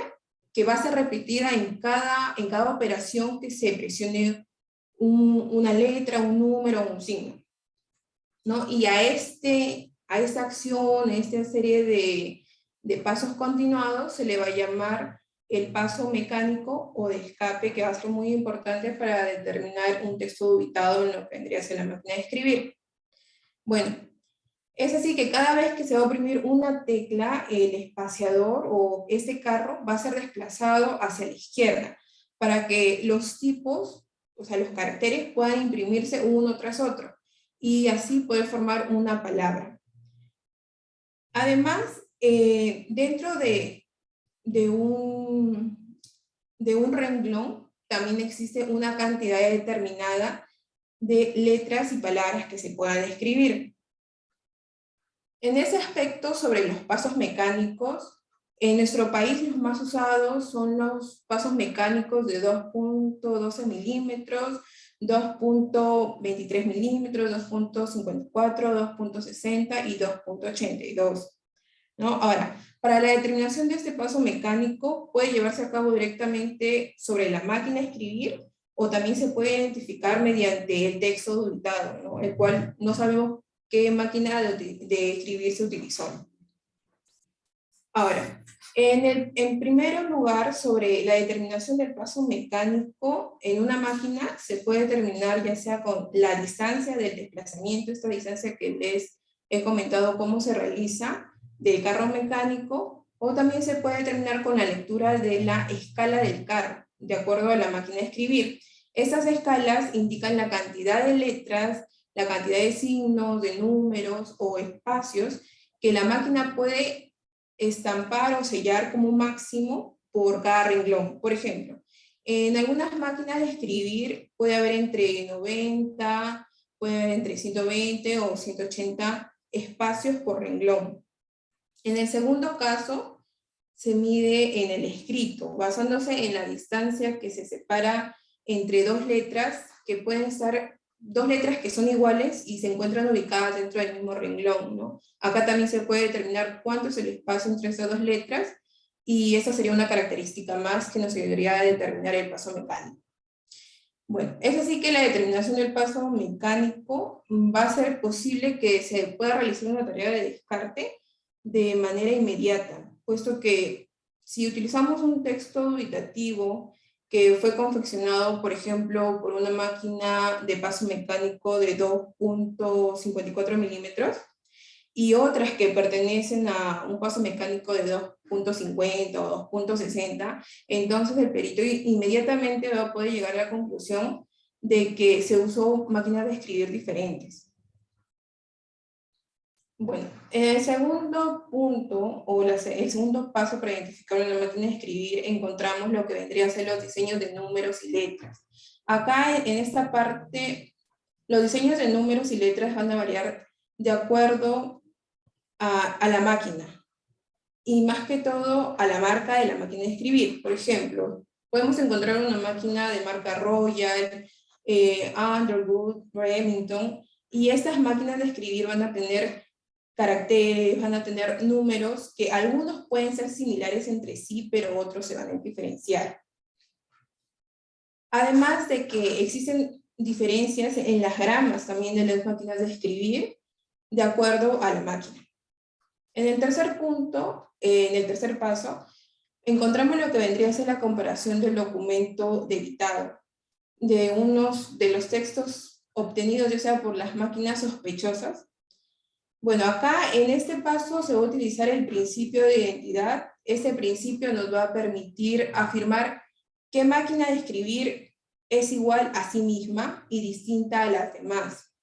que va a ser repetida en cada operación que se presione una letra, un número o un signo, ¿no? Y a esta acción, a esta serie de pasos continuados, se le va a llamar el paso mecánico o de escape, que va a ser muy importante para determinar un texto dubitado en lo que vendría a ser la máquina de escribir. Bueno, Es así que cada vez que se va a oprimir una tecla, el espaciador o este carro va a ser desplazado hacia la izquierda, para que los tipos, o sea, los caracteres puedan imprimirse uno tras otro, y así poder formar una palabra. Además, dentro de un renglón, también existe una cantidad determinada de letras y palabras que se puedan escribir. En ese aspecto, sobre los pasos mecánicos, en nuestro país los más usados son los pasos mecánicos de 2.12 milímetros, 2.23 milímetros, 2.54, 2.60 y 2.82. ¿No? Ahora, para la determinación de este paso mecánico puede llevarse a cabo directamente sobre la máquina de escribir, o también se puede identificar mediante el texto dubitado, ¿no? El cual no sabemos qué máquina de escribir se utilizó. Ahora, en primer lugar, sobre la determinación del paso mecánico en una máquina, se puede determinar ya sea con la distancia del desplazamiento, esta distancia que les he comentado cómo se realiza, del carro mecánico, o también se puede determinar con la lectura de la escala del carro, de acuerdo a la máquina de escribir. Estas escalas indican la cantidad de letras, la cantidad de signos, de números o espacios que la máquina puede estampar o sellar como máximo por cada renglón. Por ejemplo, en algunas máquinas de escribir puede haber entre 90, puede haber entre 120 o 180 espacios por renglón. En el segundo caso, se mide en el escrito, basándose en la distancia que se separa entre dos letras, que pueden estar dos letras que son iguales y se encuentran ubicadas dentro del mismo renglón, ¿no? Acá también se puede determinar cuánto es el espacio entre esas dos letras, y esa sería una característica más que nos ayudaría a determinar el paso mecánico. Bueno, es así que la determinación del paso mecánico va a ser posible que se pueda realizar una tarea de descarte de manera inmediata, puesto que si utilizamos un texto dubitativo que fue confeccionado, por ejemplo, por una máquina de paso mecánico de 2.54 milímetros, y otras que pertenecen a un paso mecánico de 2.50 o 2.60, entonces el perito inmediatamente va a poder llegar a la conclusión de que se usó máquinas de escribir diferentes. Bueno, en el segundo punto, o el segundo paso para identificar una máquina de escribir, encontramos lo que vendría a ser los diseños de números y letras. Acá en esta parte, los diseños de números y letras van a variar de acuerdo a la máquina, y más que todo a la marca de la máquina de escribir. Por ejemplo, podemos encontrar una máquina de marca Royal, Underwood, Remington, y estas máquinas de escribir van a tener caracteres, van a tener números que algunos pueden ser similares entre sí, pero otros se van a diferenciar. Además de que existen diferencias en las gramas también de las máquinas de escribir, de acuerdo a la máquina. En el tercer punto, en el tercer paso, encontramos lo que vendría a ser la comparación del documento debitado, de los textos obtenidos ya sea por las máquinas sospechosas. Bueno, acá en este paso se va a utilizar el principio de identidad. Este principio nos va a permitir afirmar qué máquina de escribir es igual a sí misma y distinta a las demás.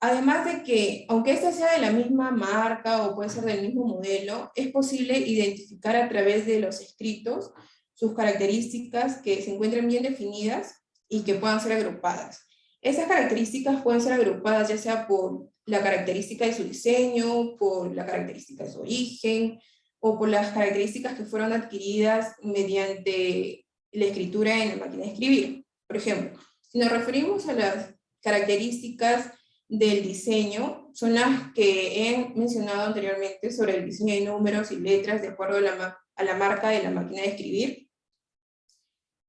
Además de que, aunque esta sea de la misma marca o puede ser del mismo modelo, es posible identificar a través de los escritos sus características que se encuentren bien definidas y que puedan ser agrupadas. Esas características pueden ser agrupadas ya sea por la característica de su diseño, por la característica de su origen, o por las características que fueron adquiridas mediante la escritura en la máquina de escribir. Por ejemplo, si nos referimos a las características del diseño, son las que he mencionado anteriormente sobre el diseño de números y letras de acuerdo a la marca de la máquina de escribir.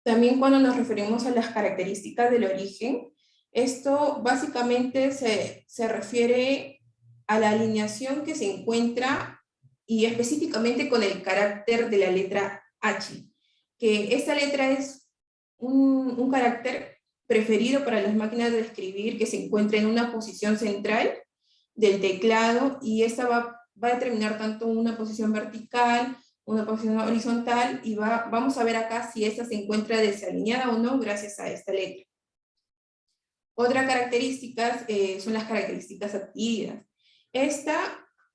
También cuando nos referimos a las características del origen, esto básicamente se refiere a la alineación que se encuentra y específicamente con el carácter de la letra H, que esta letra es un carácter preferido para las máquinas de escribir que se encuentra en una posición central del teclado, y esta va a determinar tanto una posición vertical, una posición horizontal, y vamos a ver acá si esta se encuentra desalineada o no gracias a esta letra. Otras características son las características adquiridas. Esta,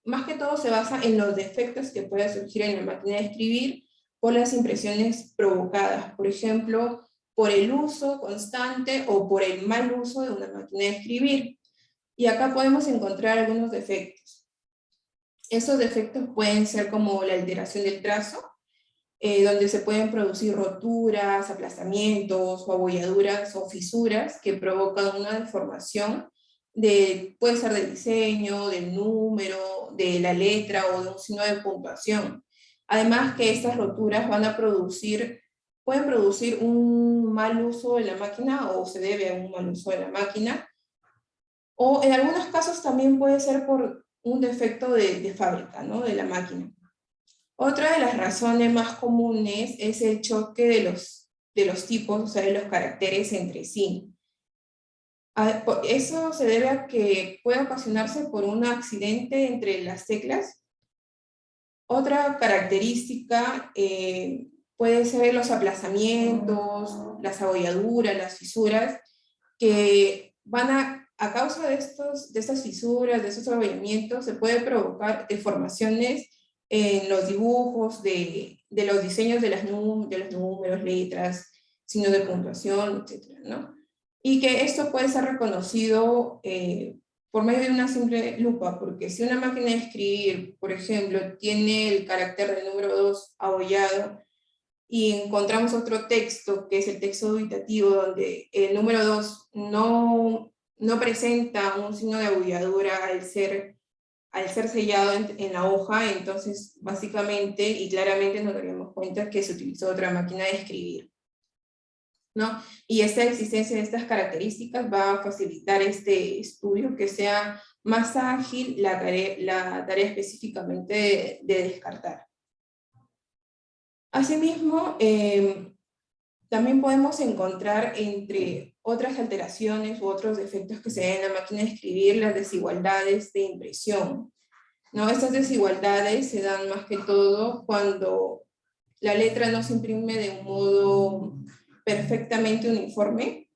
más que todo, se basa en los defectos que pueden surgir en la máquina de escribir por las impresiones provocadas, por ejemplo, por el uso constante o por el mal uso de una máquina de escribir. Y acá podemos encontrar algunos defectos. Esos defectos pueden ser como la alteración del trazo, donde se pueden producir roturas, aplastamientos o abolladuras o fisuras que provocan una deformación, puede ser del diseño, del número, de la letra o de un signo de puntuación. Además que estas roturas pueden producir un mal uso de la máquina, o se debe a un mal uso de la máquina, o en algunos casos también puede ser por un defecto de fábrica, ¿no?, de la máquina. Otra de las razones más comunes es el choque de los tipos, o sea, de los caracteres entre sí. Eso se debe a que puede ocasionarse por un accidente entre las teclas. Otra característica puede ser los aplazamientos, las abolladuras, las fisuras, que van a causa de estas fisuras, de estos abollamientos, se puede provocar deformaciones en los dibujos de los diseños de los números, letras, signos de puntuación, etc., ¿no? Y que esto puede ser reconocido por medio de una simple lupa, porque si una máquina de escribir, por ejemplo, tiene el carácter del número 2 abollado, y encontramos otro texto, que es el texto dubitativo, donde el número 2 no presenta un signo de abolladura al ser sellado en la hoja, entonces básicamente y claramente nos daríamos cuenta que se utilizó otra máquina de escribir, ¿no? Y esta existencia de estas características va a facilitar este estudio, que sea más ágil la tarea específicamente de descartar. Asimismo, también podemos encontrar, entre otras alteraciones u otros defectos que se ven en la máquina de escribir, las desigualdades de impresión, ¿no? Estas desigualdades se dan más que todo cuando la letra no se imprime de un modo perfectamente uniforme.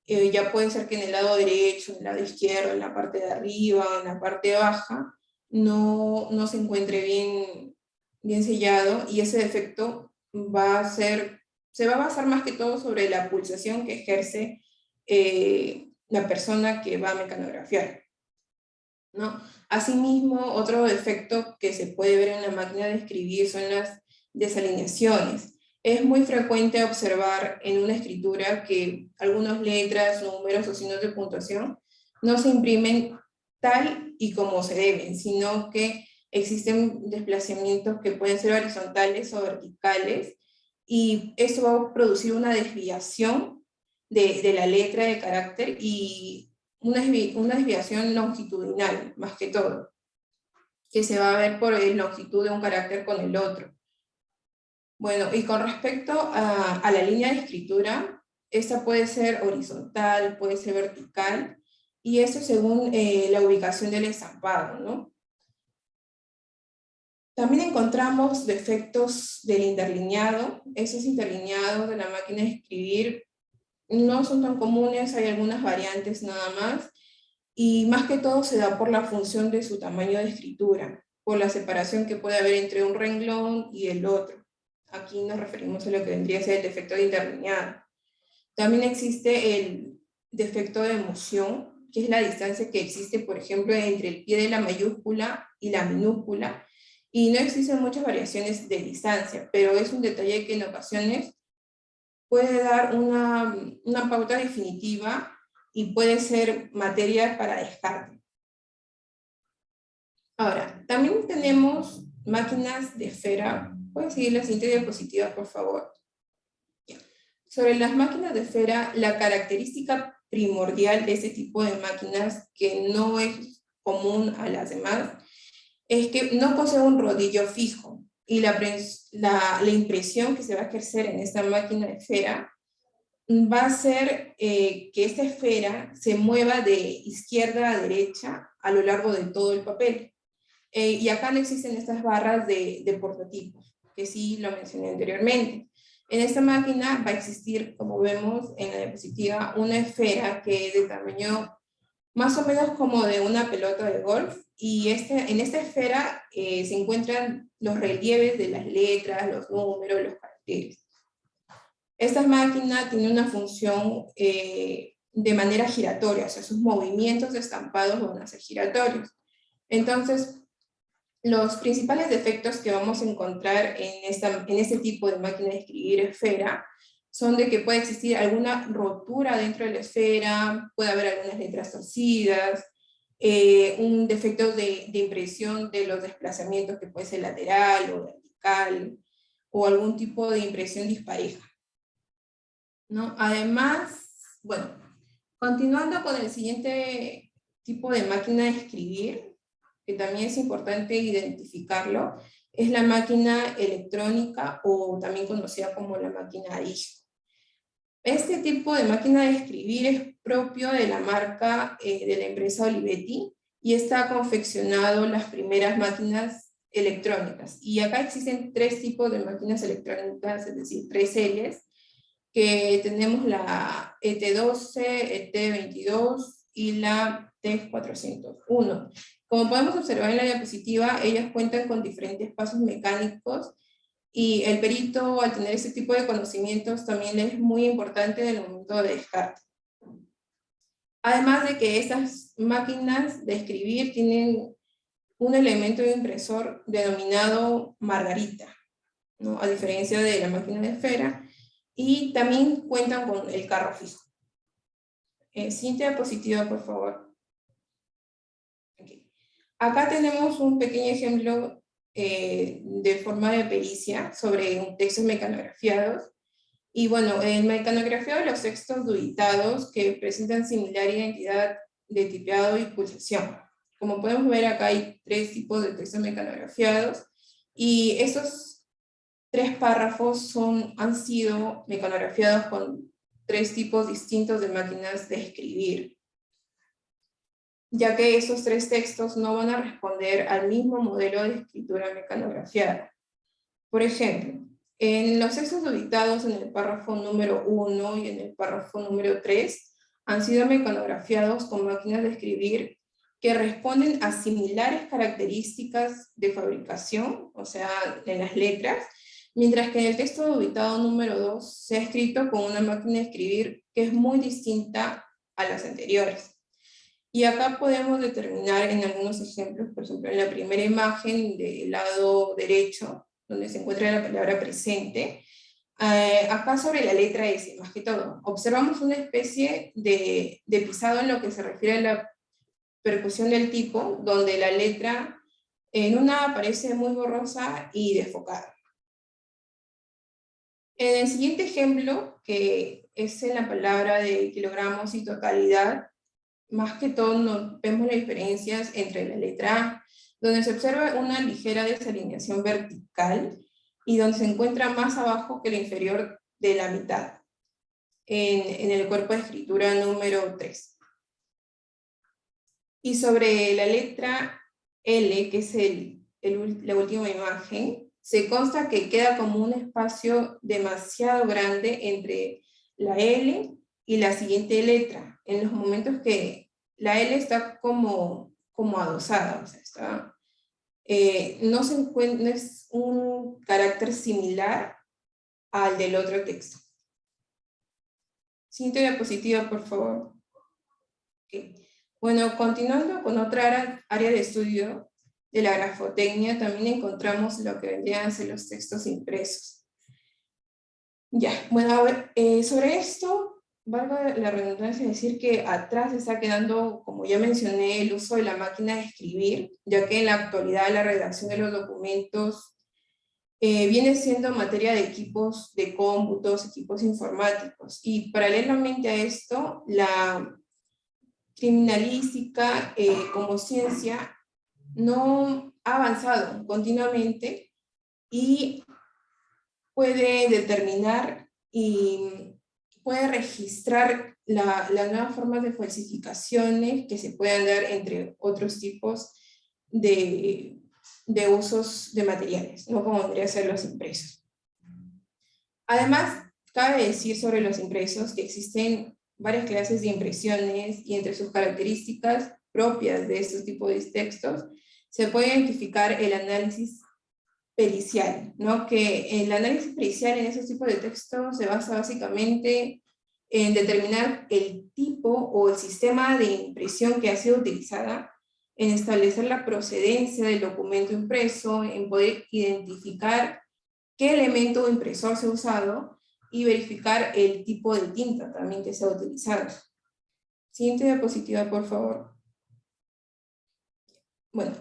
Ya puede ser que en el lado derecho, en el lado izquierdo, en la parte de arriba, en la parte baja, no se encuentre bien sellado, y ese defecto se va a basar más que todo sobre la pulsación que ejerce la persona que va a mecanografiar, ¿no? Asimismo, otro defecto que se puede ver en la máquina de escribir son las desalineaciones. Es muy frecuente observar en una escritura que algunas letras, números o signos de puntuación no se imprimen tal y como se deben, sino que existen desplazamientos que pueden ser horizontales o verticales, y esto va a producir una desviación de la letra de carácter, y una desviación longitudinal, más que todo, que se va a ver por la longitud de un carácter con el otro. Bueno, y con respecto a la línea de escritura, esta puede ser horizontal, puede ser vertical, y eso según la ubicación del estampado, ¿no? También encontramos defectos del interlineado. Esos interlineados de la máquina de escribir no son tan comunes, hay algunas variantes nada más, y más que todo se da por la función de su tamaño de escritura, por la separación que puede haber entre un renglón y el otro. Aquí nos referimos a lo que vendría a ser el defecto de interlineado. También existe el defecto de moción, que es la distancia que existe, por ejemplo, entre el pie de la mayúscula y la minúscula, y no existen muchas variaciones de distancia, pero es un detalle que en ocasiones puede dar una pauta definitiva y puede ser materia para descarte. Ahora, también tenemos máquinas de esfera. ¿Puedes seguir la siguiente diapositiva, por favor? Ya. Sobre las máquinas de esfera, la característica primordial de este tipo de máquinas, que no es común a las demás, es que no posee un rodillo fijo, y la impresión que se va a ejercer en esta máquina de esfera va a ser que esta esfera se mueva de izquierda a derecha a lo largo de todo el papel. Y acá no existen estas barras de portotipos, que sí lo mencioné anteriormente. En esta máquina va a existir, como vemos en la diapositiva, una esfera que es de tamaño más o menos como de una pelota de golf, y en esta esfera se encuentran los relieves de las letras, los números, los caracteres. Esta máquina tiene una función de manera giratoria, o sea, sus movimientos de estampados van a ser giratorios. Entonces, los principales defectos que vamos a encontrar en este tipo de máquina de escribir esfera son de que puede existir alguna rotura dentro de la esfera, puede haber algunas letras torcidas, un defecto de impresión de los desplazamientos que puede ser lateral o vertical, o algún tipo de impresión dispareja, ¿no? Además, bueno, continuando con el siguiente tipo de máquina de escribir, que también es importante identificarlo, es la máquina electrónica o también conocida como la máquina a disco. Este tipo de máquina de escribir es propio de la marca de la empresa Olivetti y está confeccionado las primeras máquinas electrónicas. Y acá existen 3 tipos de máquinas electrónicas, es decir, 3 series, que tenemos la ET12, ET22 y la T401. Como podemos observar en la diapositiva, ellas cuentan con diferentes pasos mecánicos y el perito, al tener ese tipo de conocimientos, también es muy importante en el momento de descarte. Además de que estas máquinas de escribir tienen un elemento de impresor denominado margarita, ¿no? A diferencia de la máquina de esfera, y también cuentan con el carro fijo. Siguiente diapositiva, por favor. Okay. Acá tenemos un pequeño ejemplo de forma de pericia sobre textos mecanografiados. Y bueno, el mecanografiado de los textos dubitados que presentan similar identidad de tipeado y pulsación. Como podemos ver, acá hay 3 tipos de textos mecanografiados, y estos 3 párrafos han sido mecanografiados con 3 tipos distintos de máquinas de escribir, ya que esos 3 textos no van a responder al mismo modelo de escritura mecanografiada. Por ejemplo, en los textos dubitados en el párrafo número 1 y en el párrafo número 3 han sido mecanografiados con máquinas de escribir que responden a similares características de fabricación, o sea, en las letras, mientras que en el texto dubitado número 2 se ha escrito con una máquina de escribir que es muy distinta a las anteriores. Y acá podemos determinar en algunos ejemplos, por ejemplo, en la primera imagen del lado derecho, donde se encuentra la palabra presente, acá sobre la letra S, más que todo, observamos una especie de pisado en lo que se refiere a la percusión del tipo, donde la letra en una aparece muy borrosa y desfocada. En el siguiente ejemplo, que es en la palabra de kilogramos y totalidad, más que todo vemos las diferencias entre la letra A, donde se observa una ligera desalineación vertical y donde se encuentra más abajo que la inferior de la mitad, en el cuerpo de escritura número 3. Y sobre la letra L, que es la última imagen, se consta que queda como un espacio demasiado grande entre la L y la siguiente letra, en los momentos que la L está como adosada, o sea, no es un carácter similar al del otro texto. Siguiente diapositiva, por favor. Okay. Bueno, continuando con otra área de estudio de la grafotecnia, también encontramos lo que vendrían a ser los textos impresos. Ya, bueno, a ver, sobre esto, valga la redundancia decir que atrás está quedando, como ya mencioné, el uso de la máquina de escribir, ya que en la actualidad la redacción de los documentos viene siendo materia de equipos de cómputos, equipos informáticos, y paralelamente a esto, la criminalística como ciencia no ha avanzado continuamente y puede determinar y puede registrar las nuevas formas de falsificaciones que se puedan dar entre otros tipos de usos de materiales, ¿no? Como podría ser los impresos. Además, cabe decir sobre los impresos que existen varias clases de impresiones y entre sus características propias de estos tipos de textos se puede identificar el análisis pericial, ¿no? Que el análisis pericial en esos tipos de textos se basa básicamente en determinar el tipo o el sistema de impresión que ha sido utilizada, en establecer la procedencia del documento impreso, en poder identificar qué elemento impresor se ha usado y verificar el tipo de tinta también que se ha utilizado. Siguiente diapositiva, por favor. Bueno,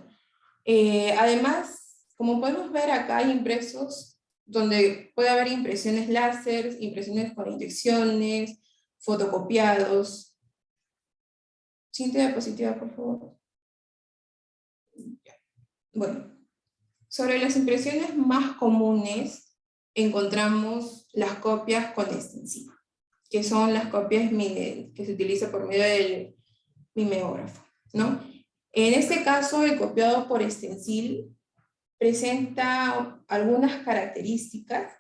además, como podemos ver acá hay impresos donde puede haber impresiones láser, impresiones con inyecciones, fotocopiados. Siguiente diapositiva, por favor. Bueno, sobre las impresiones más comunes encontramos las copias con extensivo, que son las copias que se utilizan por medio del mimeógrafo, ¿no? En este caso, el copiado por stencil presenta algunas características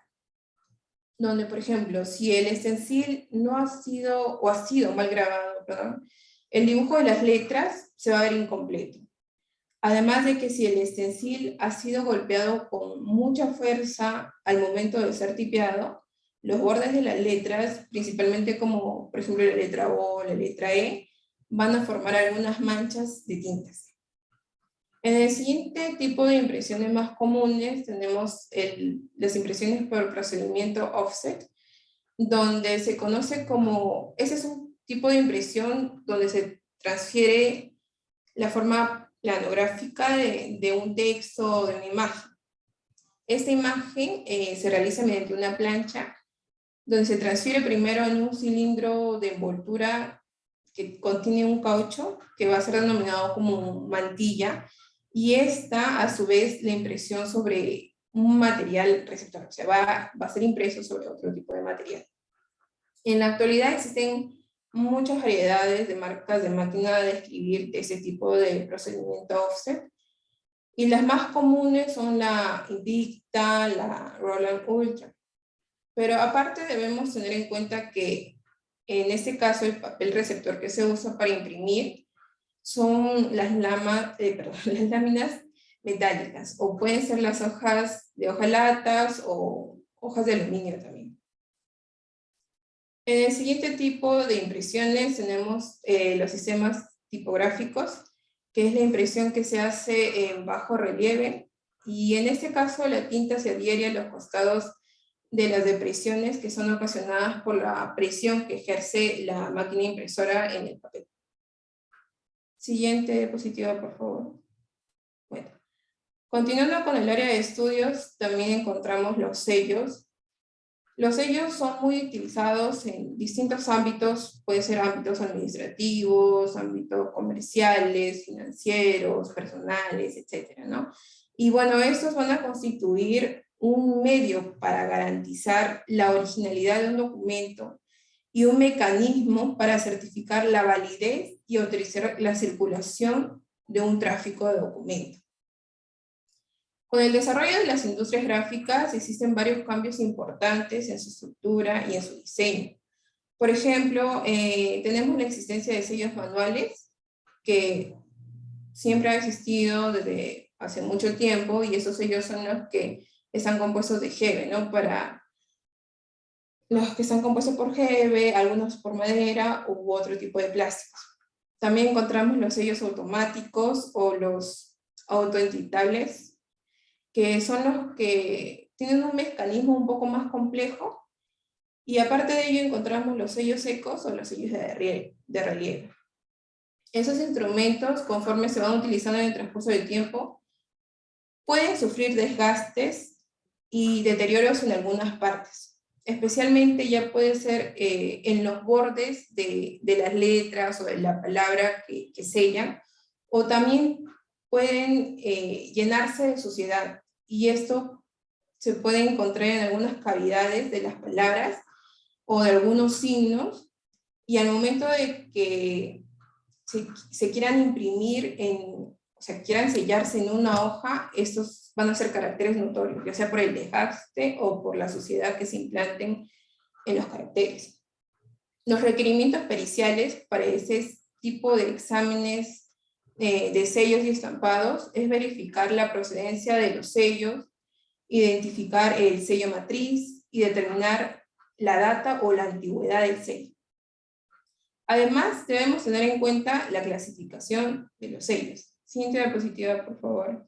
donde, por ejemplo, si el stencil no ha sido, o ha sido mal grabado, perdón, el dibujo de las letras se va a ver incompleto. Además de que si el stencil ha sido golpeado con mucha fuerza al momento de ser tipeado, los bordes de las letras, principalmente como por ejemplo la letra O o la letra E, van a formar algunas manchas de tintas. En el siguiente tipo de impresiones más comunes tenemos las impresiones por procedimiento offset, donde se conoce como, ese es un tipo de impresión donde se transfiere la forma planográfica de un texto o de una imagen. Esta imagen se realiza mediante una plancha donde se transfiere primero en un cilindro de envoltura que contiene un caucho que va a ser denominado como mantilla, y esta a su vez la impresión sobre un material receptor, o sea, va a ser impreso sobre otro tipo de material. En la actualidad existen muchas variedades de marcas de máquina de escribir de ese tipo de procedimiento offset, y las más comunes son la Invicta, la Roland Ultra. Pero aparte debemos tener en cuenta que en este caso el papel receptor que se usa para imprimir son las láminas metálicas, o pueden ser las hojas de hojalatas o hojas de aluminio también. En el siguiente tipo de impresiones tenemos los sistemas tipográficos, que es la impresión que se hace en bajo relieve, y en este caso la tinta se adhiere a los costados de las depresiones que son ocasionadas por la presión que ejerce la máquina impresora en el papel. Siguiente diapositiva, por favor. Bueno, continuando con el área de estudios, también encontramos los sellos. Los sellos son muy utilizados en distintos ámbitos, puede ser ámbitos administrativos, ámbitos comerciales, financieros, personales, etcétera, ¿no? Y bueno, estos van a constituir un medio para garantizar la originalidad de un documento y un mecanismo para certificar la validez y autorizar la circulación de un tráfico de documentos. Con el desarrollo de las industrias gráficas existen varios cambios importantes en su estructura y en su diseño. Por ejemplo, tenemos la existencia de sellos manuales, que siempre ha existido desde hace mucho tiempo, y esos sellos son los que están compuestos de Hebe, ¿no? Para los que están compuestos por Hebe, algunos por madera u otro tipo de plásticos. También encontramos los sellos automáticos o los autoeditables, que son los que tienen un mecanismo un poco más complejo, y aparte de ello encontramos los sellos secos o los sellos de relieve. Esos instrumentos, conforme se van utilizando en el transcurso del tiempo, pueden sufrir desgastes y deterioros en algunas partes. Especialmente ya puede ser en los bordes de las letras o de la palabra que sellan, o también pueden llenarse de suciedad, y esto se puede encontrar en algunas cavidades de las palabras, o de algunos signos, y al momento de que se quieran imprimir, o sea, quieran sellarse en una hoja, estos van a ser caracteres notorios, ya sea por el desgaste o por la suciedad que se implanten en los caracteres. Los requerimientos periciales para ese tipo de exámenes de sellos y estampados es verificar la procedencia de los sellos, identificar el sello matriz y determinar la data o la antigüedad del sello. Además, debemos tener en cuenta la clasificación de los sellos. Siguiente diapositiva, por favor.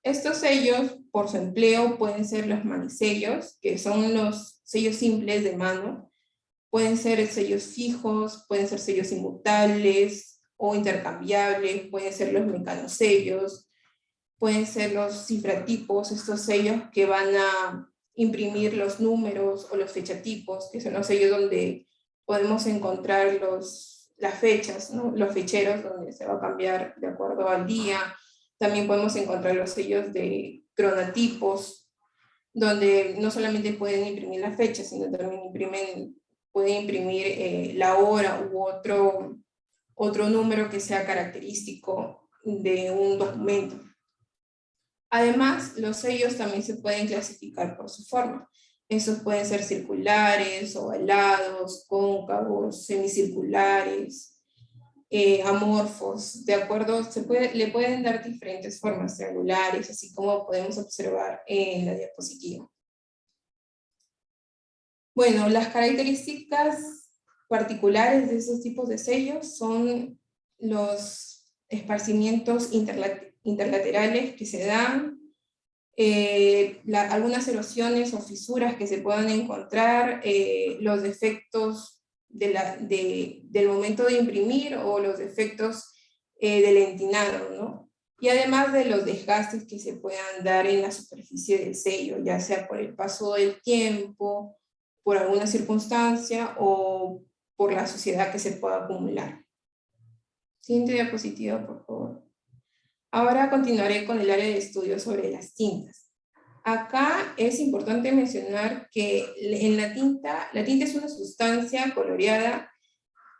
Estos sellos, por su empleo, pueden ser los manisellos, que son los sellos simples de mano. Pueden ser sellos fijos, pueden ser sellos inmutables o intercambiables, pueden ser los mecanosellos, pueden ser los cifratipos, estos sellos que van a imprimir los números, o los fechatipos, que son los sellos donde podemos encontrar las fechas, ¿no? Los fecheros donde se va a cambiar de acuerdo al día. También podemos encontrar los sellos de cronotipos, donde no solamente pueden imprimir la fecha, sino también pueden imprimir la hora u otro número que sea característico de un documento. Además, los sellos también se pueden clasificar por su forma. Estos pueden ser circulares, ovalados, cóncavos, semicirculares, amorfos, de acuerdo, le pueden dar diferentes formas, triangulares, así como podemos observar en la diapositiva. Bueno, las características particulares de esos tipos de sellos son los esparcimientos interlaterales que se dan, algunas erosiones o fisuras que se puedan encontrar, los defectos del momento de imprimir o los defectos del entinado, ¿no? Y además de los desgastes que se puedan dar en la superficie del sello, ya sea por el paso del tiempo, por alguna circunstancia o por la suciedad que se pueda acumular. Siguiente diapositiva, por favor. Ahora continuaré con el área de estudio sobre las tintas. Acá es importante mencionar que en la tinta es una sustancia coloreada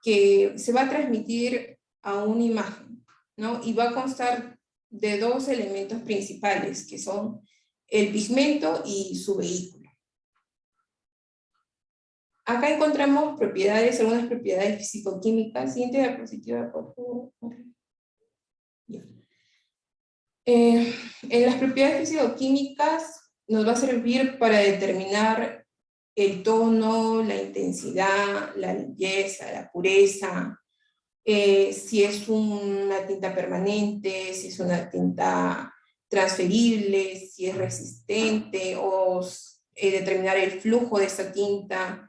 que se va a transmitir a una imagen, ¿no? Y va a constar de dos elementos principales, que son el pigmento y su vehículo. Acá encontramos algunas propiedades físico-químicas. Siguiente diapositiva, por favor. En las propiedades físico-químicas nos va a servir para determinar el tono, la intensidad, la limpieza, la pureza, si es una tinta permanente, si es una tinta transferible, si es resistente, o determinar el flujo de esta tinta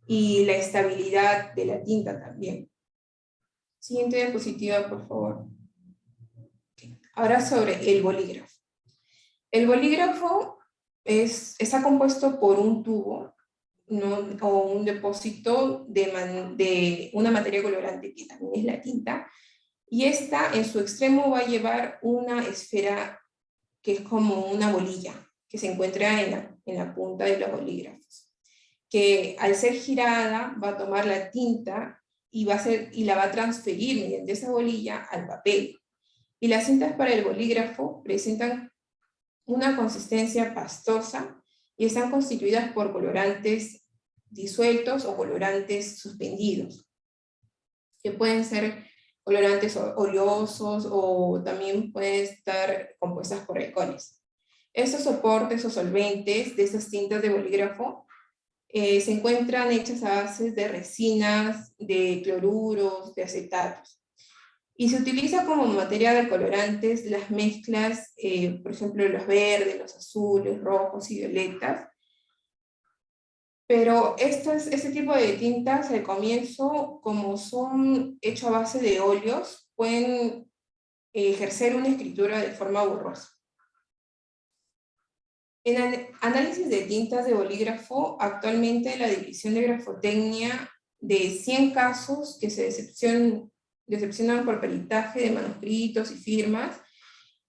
y la estabilidad de la tinta también. Siguiente diapositiva, por favor. Ahora sobre el bolígrafo. El bolígrafo está compuesto por un tubo, ¿no? O un depósito de una materia colorante que también es la tinta, y esta en su extremo va a llevar una esfera que es como una bolilla, que se encuentra en la punta de los bolígrafos, que al ser girada va a tomar la tinta y la va a transferir mediante esa bolilla al papel. Y las cintas para el bolígrafo presentan una consistencia pastosa y están constituidas por colorantes disueltos o colorantes suspendidos, que pueden ser colorantes oleosos o también pueden estar compuestas por alcoholes. Estos soportes o solventes de esas tintas de bolígrafo se encuentran hechas a base de resinas, de cloruros, de acetatos. Y se utiliza como materia de colorantes las mezclas, por ejemplo, los verdes, los azules, rojos y violetas. Pero este tipo de tintas al comienzo, como son hechos a base de óleos, pueden ejercer una escritura de forma borrosa. En el análisis de tintas de bolígrafo, actualmente la División de Grafotecnia, de 100 casos que se decepcionan por peritaje de manuscritos y firmas,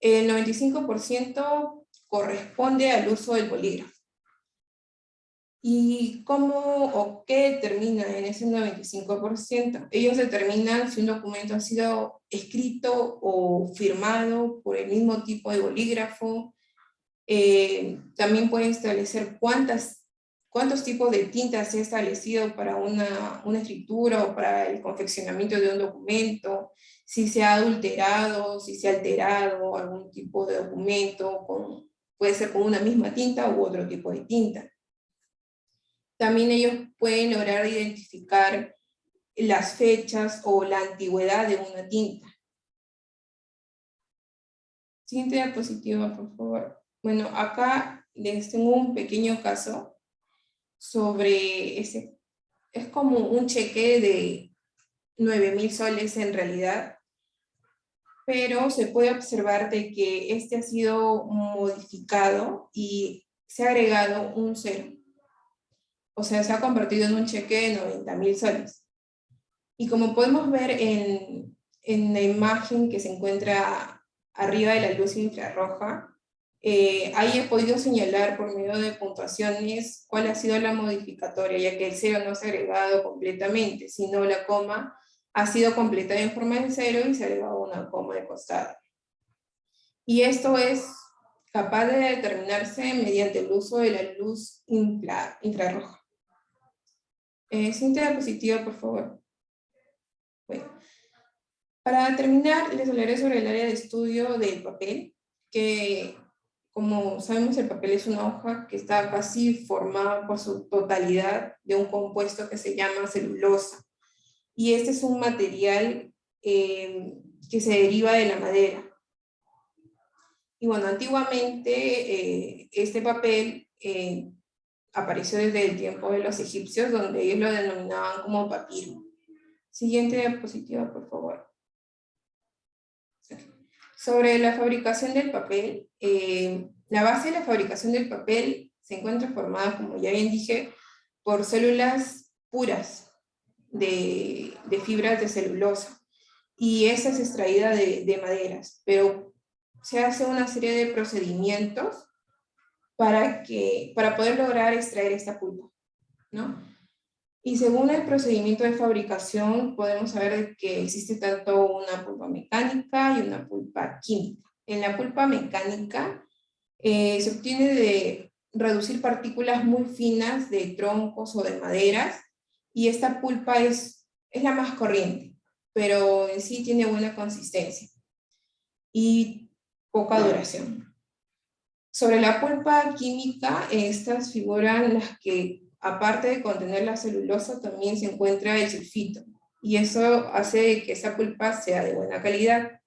el 95% corresponde al uso del bolígrafo. ¿Y cómo o qué determina en ese 95%? Ellos determinan si un documento ha sido escrito o firmado por el mismo tipo de bolígrafo. También pueden establecer cuántos tipos de tintas se ha establecido para una escritura o para el confeccionamiento de un documento, si se ha adulterado, si se ha alterado algún tipo de documento, puede ser con una misma tinta u otro tipo de tinta. También ellos pueden lograr identificar las fechas o la antigüedad de una tinta. Siguiente diapositiva, por favor. Bueno, acá les tengo un pequeño caso sobre ese. Es como un cheque de 9.000 soles en realidad, pero se puede observar de que este ha sido modificado y se ha agregado un cero. O sea, se ha convertido en un cheque de 90.000 soles. Y como podemos ver en la imagen que se encuentra arriba de la luz infrarroja, ahí he podido señalar por medio de puntuaciones cuál ha sido la modificatoria, ya que el cero no se ha agregado completamente, sino la coma ha sido completada en forma de cero y se ha agregado una coma de costado. Y esto es capaz de determinarse mediante el uso de la luz infrarroja. Siguiente diapositiva, por favor. Bueno, para terminar, les hablaré sobre el área de estudio del papel, que como sabemos el papel es una hoja que está casi formada por su totalidad de un compuesto que se llama celulosa. Y este es un material que se deriva de la madera. Y bueno, antiguamente este papel apareció desde el tiempo de los egipcios, donde ellos lo denominaban como papiro. Siguiente diapositiva, por favor. Sobre la fabricación del papel, la base de la fabricación del papel se encuentra formada, como ya bien dije, por células puras de fibras de celulosa, y esa es extraída de maderas, pero se hace una serie de procedimientos para poder lograr extraer esta pulpa, ¿no? Y según el procedimiento de fabricación, podemos saber que existe tanto una pulpa mecánica y una pulpa química. En la pulpa mecánica se obtiene de reducir partículas muy finas de troncos o de maderas, y esta pulpa es la más corriente, pero en sí tiene buena consistencia y poca duración. Sobre la pulpa química, estas figuran las que, aparte de contener la celulosa, también se encuentra el sulfito, y eso hace que esa pulpa sea de buena calidad.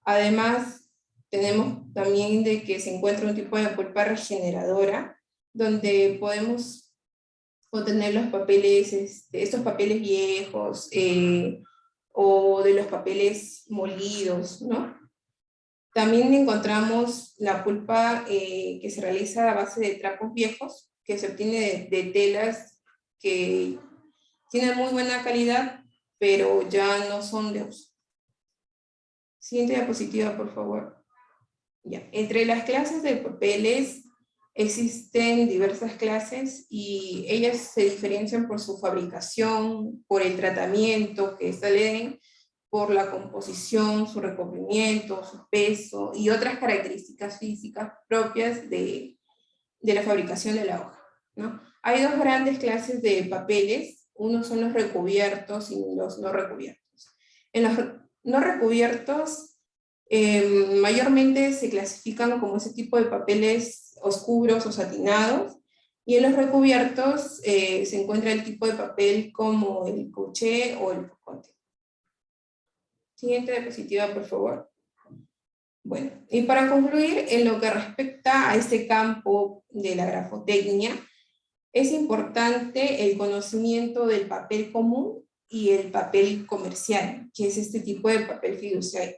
Además, tenemos también de que se encuentra un tipo de pulpa regeneradora, donde podemos obtener los papeles, estos papeles viejos, o de los papeles molidos, ¿no? También encontramos la pulpa que se realiza a base de trapos viejos, que se obtiene de telas que tienen muy buena calidad, pero ya no son de uso. Siguiente diapositiva, por favor. Ya. Entre las clases de papeles existen diversas clases, y ellas se diferencian por su fabricación, por el tratamiento que esta le den, por la composición, su recubrimiento, su peso y otras características físicas propias de la fabricación de la hoja, ¿no? Hay dos grandes clases de papeles. Uno son los recubiertos y los no recubiertos. En los no recubiertos mayormente se clasifican como ese tipo de papeles oscuros o satinados, y en los recubiertos se encuentra el tipo de papel como el couché o el pocote. Siguiente diapositiva, por favor. Bueno, y para concluir, en lo que respecta a este campo de la grafotecnia, es importante el conocimiento del papel común y el papel comercial, que es este tipo de papel fiduciario,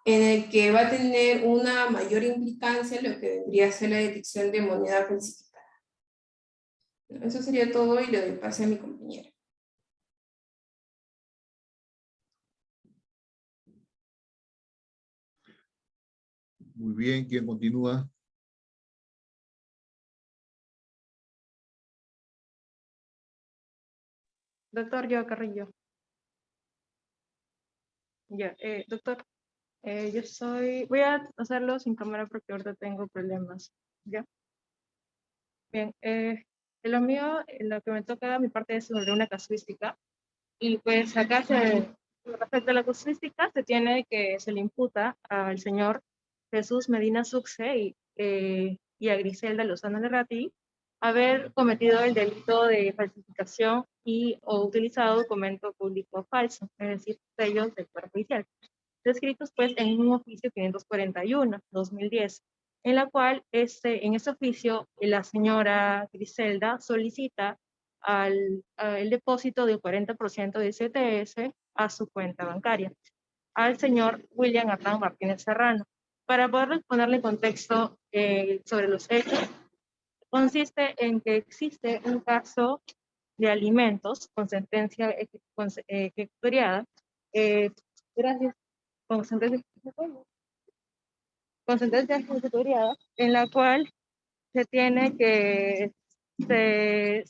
en el que va a tener una mayor implicancia lo que vendría a ser la detección de moneda falsificada. Eso sería todo, y le doy pase a mi compañera. Muy bien, ¿quién continúa? Doctor Joe Carrillo. Ya, doctor, voy a hacerlo sin cámara porque ahorita tengo problemas. Ya. Bien, lo mío, lo que me toca, mi parte es sobre una casuística. Y pues acá respecto a la casuística, se le imputa al señor Jesús Medina Succe y a Griselda Lozano Lerrati haber cometido el delito de falsificación o utilizado documento público falso, es decir, sellos del Poder Judicial, descritos pues en un oficio 541/2010, en la cual en ese oficio la señora Griselda solicita el depósito del 40% de CTS a su cuenta bancaria, al señor William Hernán Martínez Serrano. Para poder ponerle contexto sobre los hechos, consiste en que existe un caso de alimentos con sentencia ejecutoriada, gracias, con sentencia ejecutoriada, en la cual se tiene que se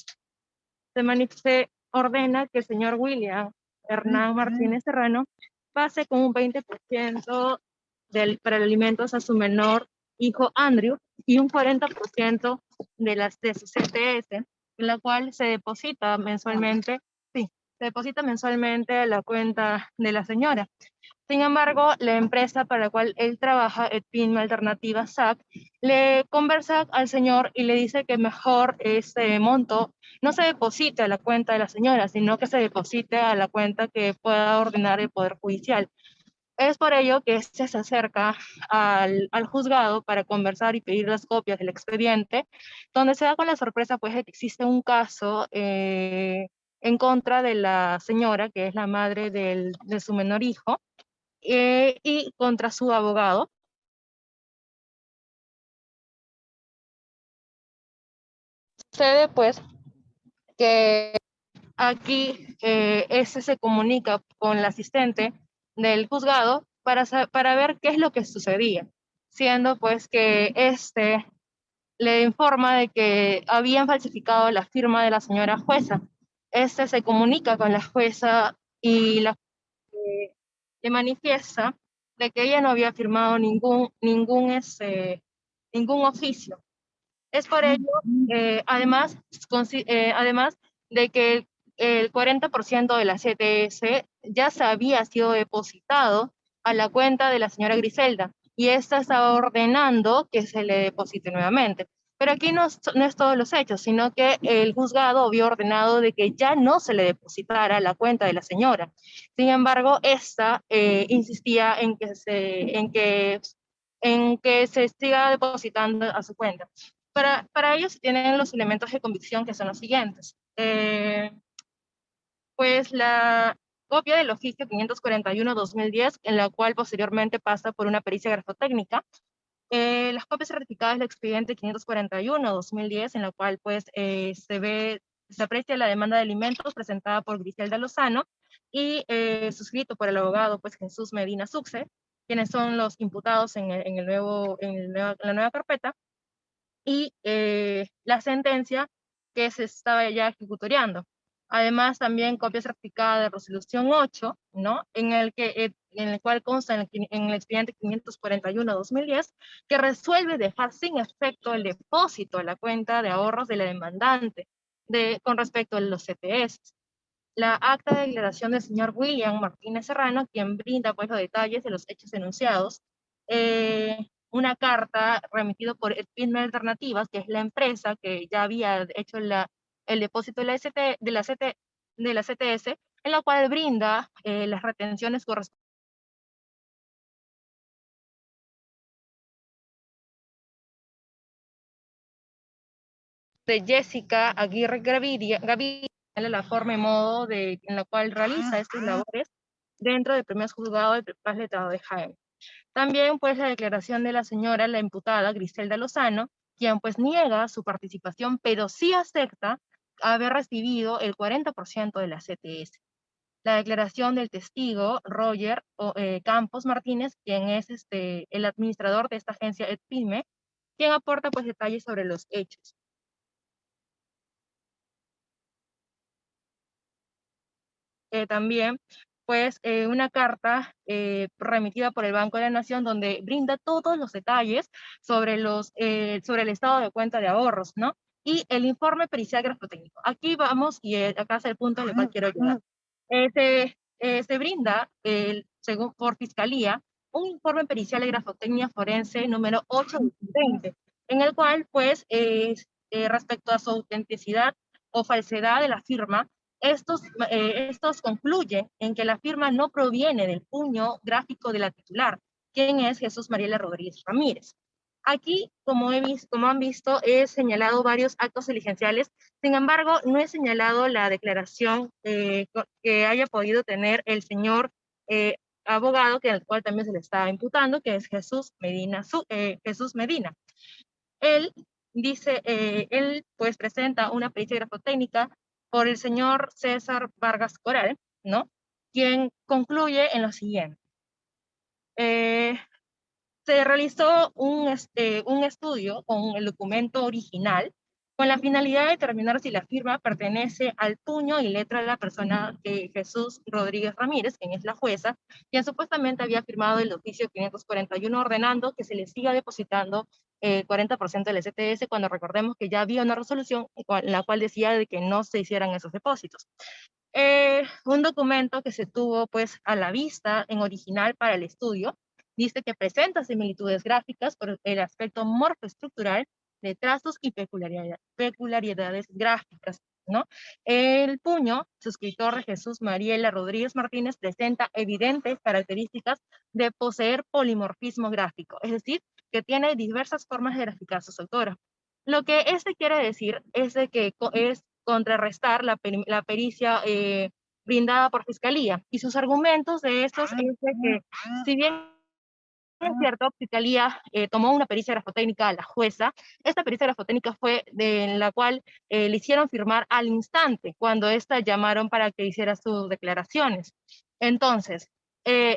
ordena que el señor William Hernán Martínez Serrano pase con un 20% para alimentos a su menor hijo Andrew y un 40% de su CTS, en la cual se deposita mensualmente a la cuenta de la señora. Sin embargo, la empresa para la cual él trabaja, Edpin Alternativa SAC, le conversa al señor y le dice que mejor ese monto no se deposite a la cuenta de la señora, sino que se deposite a la cuenta que pueda ordenar el Poder Judicial. Es por ello que se acerca al juzgado para conversar y pedir las copias del expediente, donde se da con la sorpresa pues de que existe un caso en contra de la señora, que es la madre de su menor hijo, y contra su abogado. Sucede pues que aquí ese se comunica con la asistente del juzgado para ver qué es lo que sucedía, siendo pues que le informa de que habían falsificado la firma de la señora jueza. Se comunica con la jueza y le manifiesta de que ella no había firmado ningún oficio. Es por ello, además de que el 40% de la CTS ya se había sido depositado a la cuenta de la señora Griselda, y esta está ordenando que se le deposite nuevamente. Pero aquí no es todos los hechos, sino que el juzgado había ordenado de que ya no se le depositara a la cuenta de la señora. Sin embargo, esta insistía en que se siga depositando a su cuenta. Para ello se tienen los elementos de convicción, que son los siguientes. Pues la copia del oficio 541/2010, en la cual posteriormente pasa por una pericia grafotécnica. Las copias certificadas del expediente 541/2010, en la cual pues se aprecia la demanda de alimentos presentada por Griselda Lozano y suscrito por el abogado pues Jesús Medina Succe, quienes son los imputados en la nueva carpeta, y la sentencia que se estaba ya ejecutoriando. Además, también copia certificada de resolución 8, ¿no? En el cual consta en el expediente 541/2010, que resuelve dejar sin efecto el depósito a la cuenta de ahorros de la demandante con respecto a los CTS. La acta de declaración del señor William Martínez Serrano, quien brinda pues los detalles de los hechos denunciados, una carta remitida por Edpin Alternativas, que es la empresa que ya había hecho el depósito de la CTS, en la cual brinda las retenciones correspondientes de Jessica Aguirre Gaviria, la forma y modo en la cual realiza estas labores dentro del primer juzgado del Paz Letrado de Jaén. También pues la declaración de la señora, la imputada Griselda Lozano, quien pues niega su participación, pero sí acepta haber recibido el 40% de la CTS. La declaración del testigo Roger Campos Martínez, quien es el administrador de esta agencia Edpime, quien aporta pues detalles sobre los hechos. también pues una carta remitida por el Banco de la Nación donde brinda todos los detalles sobre el estado de cuenta de ahorros, ¿no? Y el informe pericial grafotécnico. Aquí vamos, y acá es el punto en el cual quiero llegar. Se brinda, según por Fiscalía, un informe pericial de grafotecnia forense número 8/20, en el cual, pues, respecto a su autenticidad o falsedad de la firma, estos concluyen en que la firma no proviene del puño gráfico de la titular, quien es Jesús Mariela Rodríguez Ramírez. Aquí, como han visto, he señalado varios actos diligenciales, sin embargo, no he señalado la declaración que haya podido tener el señor abogado, que al cual también se le está imputando, que es Jesús Medina. Él dice, él pues presenta una pericia grafotécnica por el señor César Vargas Coral, ¿no? Quien concluye en lo siguiente. Se realizó un estudio con el documento original con la finalidad de determinar si la firma pertenece al puño y letra de la persona Jesús Rodríguez Ramírez, quien es la jueza, quien supuestamente había firmado el oficio 541 ordenando que se le siga depositando 40% del STS, cuando recordemos que ya había una resolución en la cual decía de que no se hicieran esos depósitos. Un documento que se tuvo pues a la vista en original para el estudio, dice que presenta similitudes gráficas por el aspecto morfoestructural de trazos y peculiaridades gráficas, ¿no? El puño, suscriptor Jesús Mariela Rodríguez Martínez, presenta evidentes características de poseer polimorfismo gráfico, es decir, que tiene diversas formas de graficar sus autoras. Lo que quiere decir es de que es contrarrestar la pericia brindada por Fiscalía, y sus argumentos de estos es de que, si bien es cierto, Fiscalía tomó una pericia grafotécnica a la jueza, esta pericia grafotécnica fue en la cual le hicieron firmar al instante, cuando ésta llamaron para que hiciera sus declaraciones. Entonces,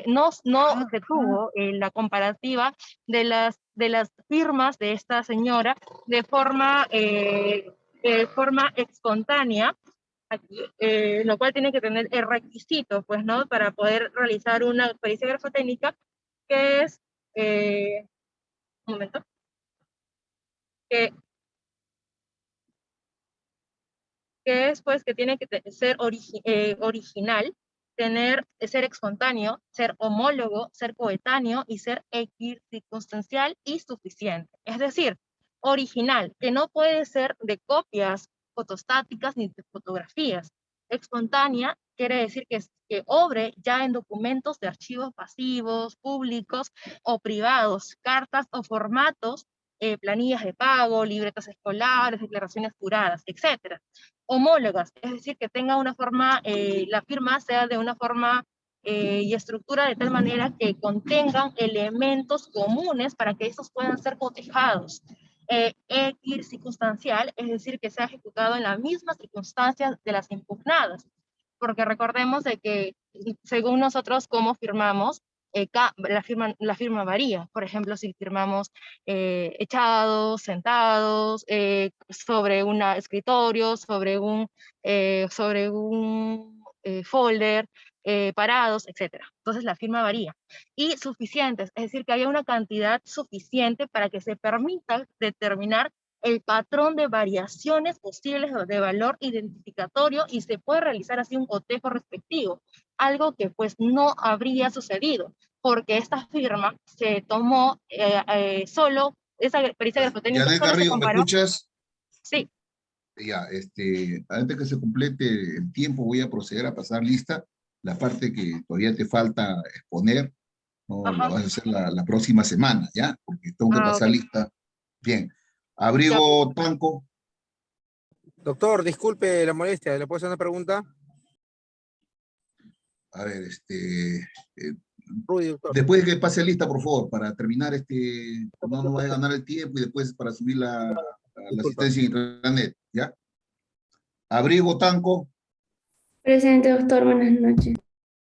no se tuvo la comparativa de las firmas de esta señora de forma espontánea, lo cual tiene que tener el requisito, pues, ¿no?, para poder realizar una pericia grafotécnica, que es, un momento, que es, pues, que tiene que ser original, ser espontáneo, ser homólogo, ser coetáneo y ser equicircunstancial y suficiente. Es decir, original, que no puede ser de copias fotostáticas ni de fotografías. Espontánea quiere decir que obre ya en documentos de archivos pasivos, públicos o privados, cartas o formatos, planillas de pago, libretas escolares, declaraciones juradas, etc. Homólogas, es decir, que tenga una forma, la firma sea de una forma y estructura de tal manera que contengan elementos comunes para que estos puedan ser cotejados. Circunstancial, es decir, que sea ejecutado en las mismas circunstancias de las impugnadas, porque recordemos de que según nosotros cómo firmamos, la firma varía. Por ejemplo, si firmamos echados, sentados, sobre un escritorio, sobre un folder, parados, etc. Entonces la firma varía. Y suficientes, es decir, que haya una cantidad suficiente para que se permita determinar el patrón de variaciones posibles de valor identificatorio y se puede realizar así un cotejo respectivo, algo que pues no habría sucedido, porque esta firma se tomó solo, esa pericia grafotécnica Yanel solo se Carrillo, ¿me comparó. escuchas? Sí. Ya, antes que se complete el tiempo, voy a proceder a pasar lista. La parte que todavía te falta exponer, no, Ajá. la vas a hacer la próxima semana, ¿ya? Porque tengo que pasar Ok. lista. Bien. Abrigo Tanco. Doctor, disculpe la molestia, ¿le puedo hacer una pregunta? A ver, Rudy, doctor. después de que pase lista, por favor, para terminar no nos vaya a ganar el tiempo y después para subir la asistencia en internet, ¿ya? Abrigo Tanco. Presente, doctor. Buenas noches.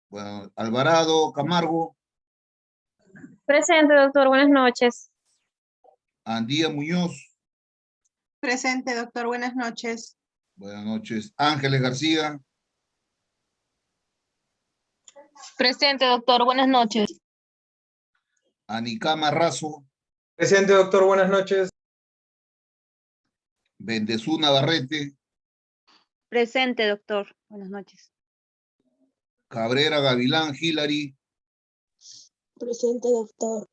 Bueno, Alvarado Camargo. Presente, doctor. Buenas noches. Andía Muñoz. Presente, doctor. Buenas noches. Buenas noches. Ángeles García. Presente, doctor. Buenas noches. Anicama Razo, Presente, doctor. Buenas noches. Bendezú Navarrete, Presente, doctor. Buenas noches. Cabrera Gavilán Hilary, Presente, doctor.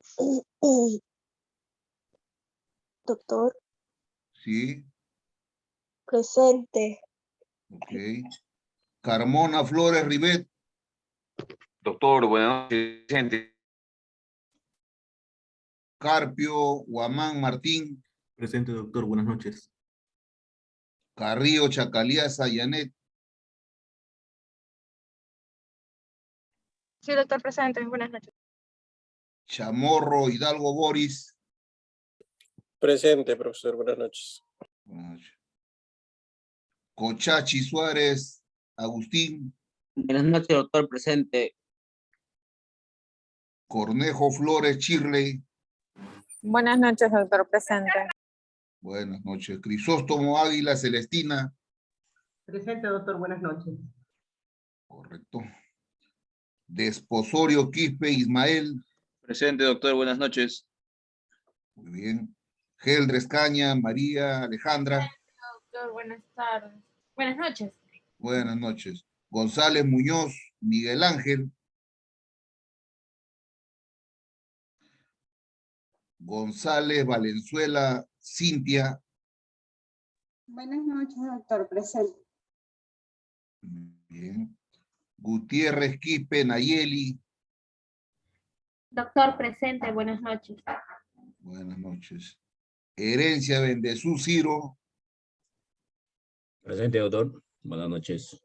Doctor, sí, presente. ok. Carmona Flores Rivet, Doctor, buenas noches. Presente. Carpio Guamán Martín, Presente, doctor. Buenas noches. Carrillo Chacaliaza Yanet, Sí, doctor, presente. Buenas noches. Chamorro Hidalgo Boris, Presente, profesor. Buenas noches. buenas noches. Cochachi Suárez Agustín, Buenas noches, doctor. Presente. Cornejo Flores Chirley, Buenas noches, doctor. Presente. buenas noches. Crisóstomo Águila Celestina, Presente, doctor. Buenas noches. correcto. Desposorio Quispe Ismael, Presente, doctor. Buenas noches. muy bien. Geldres Caña María Alejandra, Doctor, buenas tardes. Buenas noches. buenas noches. González Muñoz Miguel Ángel, González Valenzuela Cintia, Buenas noches, doctor. Presente. bien. Gutiérrez Quispe Nayeli, Doctor, presente. Buenas noches. buenas noches. Herencia Bendezú Ciro, Presente, doctor. Buenas noches.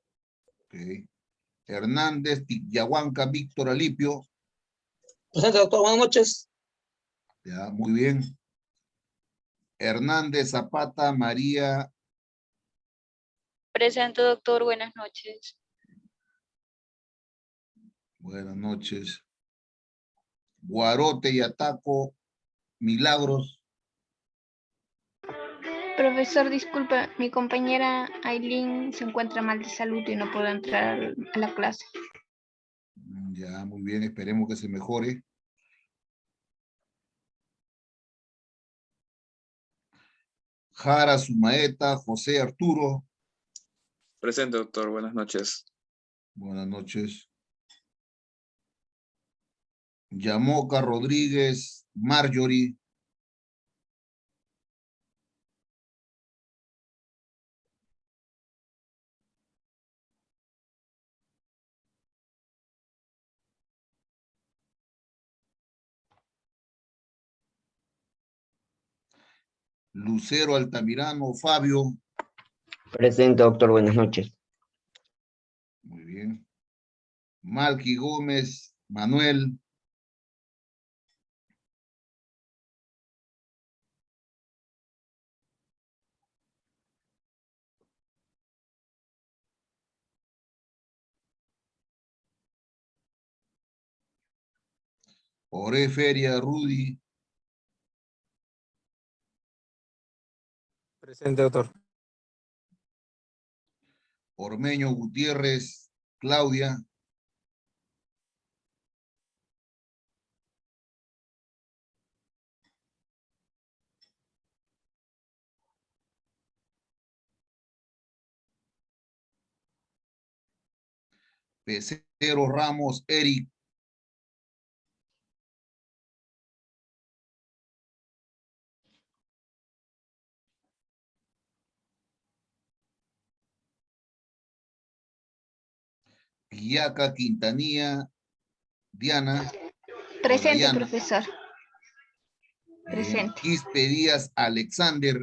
ok. Hernández Ticyahuanca Víctor Alipio, Presente, doctor. Buenas noches. ya, muy bien. Hernández Zapata María, Presente, doctor. Buenas noches. buenas noches. Guarote y Ataco Milagros, Profesor, disculpa, mi compañera Aileen se encuentra mal de salud y no puede entrar a la clase. ya, muy bien, esperemos que se mejore. Jara Sumaeta José Arturo, Presente, doctor. Buenas noches. buenas noches. Yamoca Rodríguez Marjorie, Lucero Altamirano Fabio, Presente, doctor. Buenas noches. muy bien. Malqui Gómez Manuel, Ore Feria Rudy, Presente, doctor. Ormeño Gutiérrez Claudia, Pecero Ramos Eric, Pillaca Quintanilla Diana, Presente, Dayana, profesor. Presente. Quispe Díaz Alexander,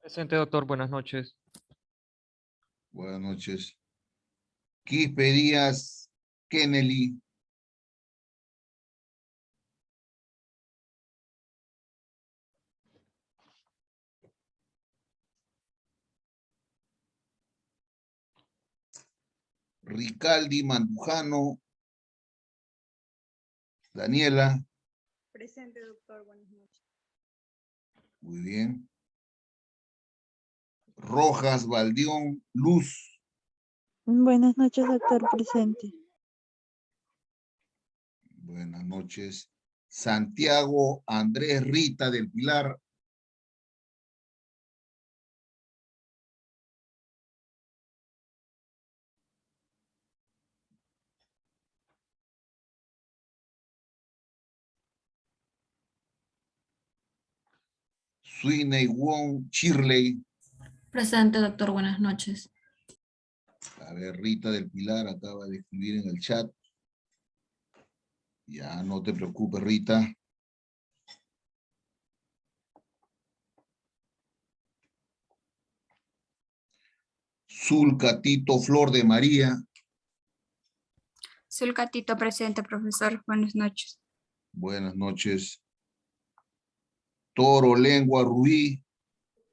Presente, doctor. Buenas noches. buenas noches. Quispe Díaz Kennedy, Ricaldi Mandujano Daniela, Presente, doctor. Buenas noches. muy bien. Rojas Valdión Luz, Buenas noches, doctor. Presente. noches. Santiago Andrés Rita del Pilar. Sweeney Wong Shirley. Presente, doctor. Buenas noches. A ver, Rita del Pilar acaba de escribir en el chat. Ya, no te preocupes, Rita. Zulca Tito Flor de María. Zulca Tito presente, profesor. Buenas noches. Buenas noches. Toro Lengua Ruiz.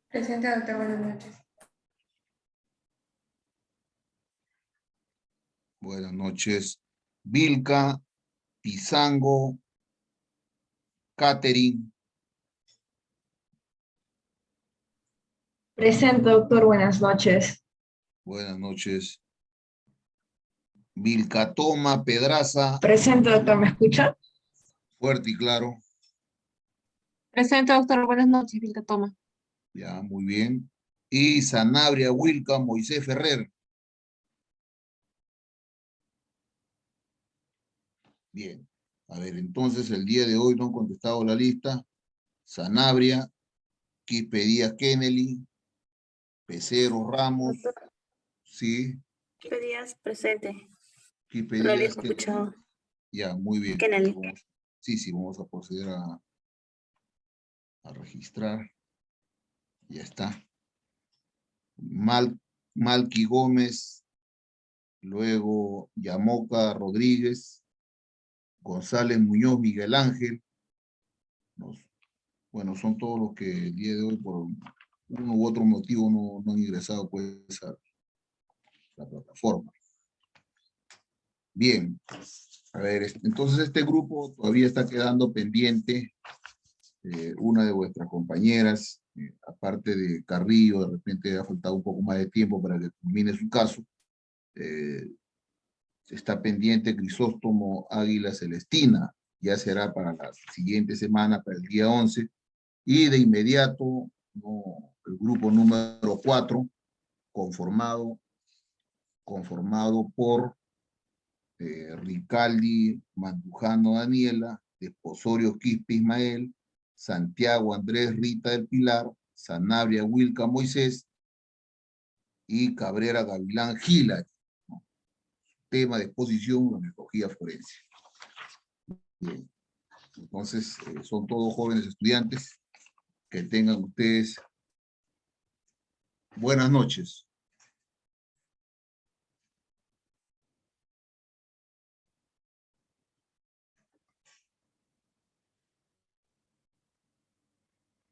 Presente, doctor. Buenas noches. Buenas noches. Vilca Pizango Catherine. Presente, doctor. Buenas noches. Buenas noches. Vilcatoma Pedraza. Presente, doctor. ¿Me escucha? Fuerte y claro. Presente, doctor. Buenas noches, Vilca Toma. Ya, muy bien. Y Sanabria Wilca Moisés Ferrer. Bien. A ver, entonces el día de hoy no han contestado la lista. Sanabria, Quispe Díaz Kennedy, Pecero Ramos. Sí. Quispe Díaz, presente. Quispe Lo había Díaz escuchado. Kennedy. Ya, muy bien. Kennedy. Sí, vamos a proceder a registrar. Ya está. Malqui Gómez, luego Yamoca Rodríguez, González Muñoz Miguel Ángel. Bueno, son todos los que el día de hoy por uno u otro motivo no han ingresado pues a la plataforma. Bien, a ver, entonces este grupo todavía está quedando pendiente. Una de vuestras compañeras, aparte de Carrillo, de repente ha faltado un poco más de tiempo para que culmine su caso. Está pendiente Crisóstomo Águila Celestina, ya será para la siguiente semana, para el día 11, y de inmediato el grupo número 4, conformado por Ricaldi Mandujano Daniela, Desposorio Quispe Ismael, Santiago Andrés Rita del Pilar, Sanabria Wilca Moisés y Cabrera Gavilán Gila. Tema de exposición, la metodología forense. Bien. Entonces, son todos jóvenes estudiantes. Que tengan ustedes buenas noches.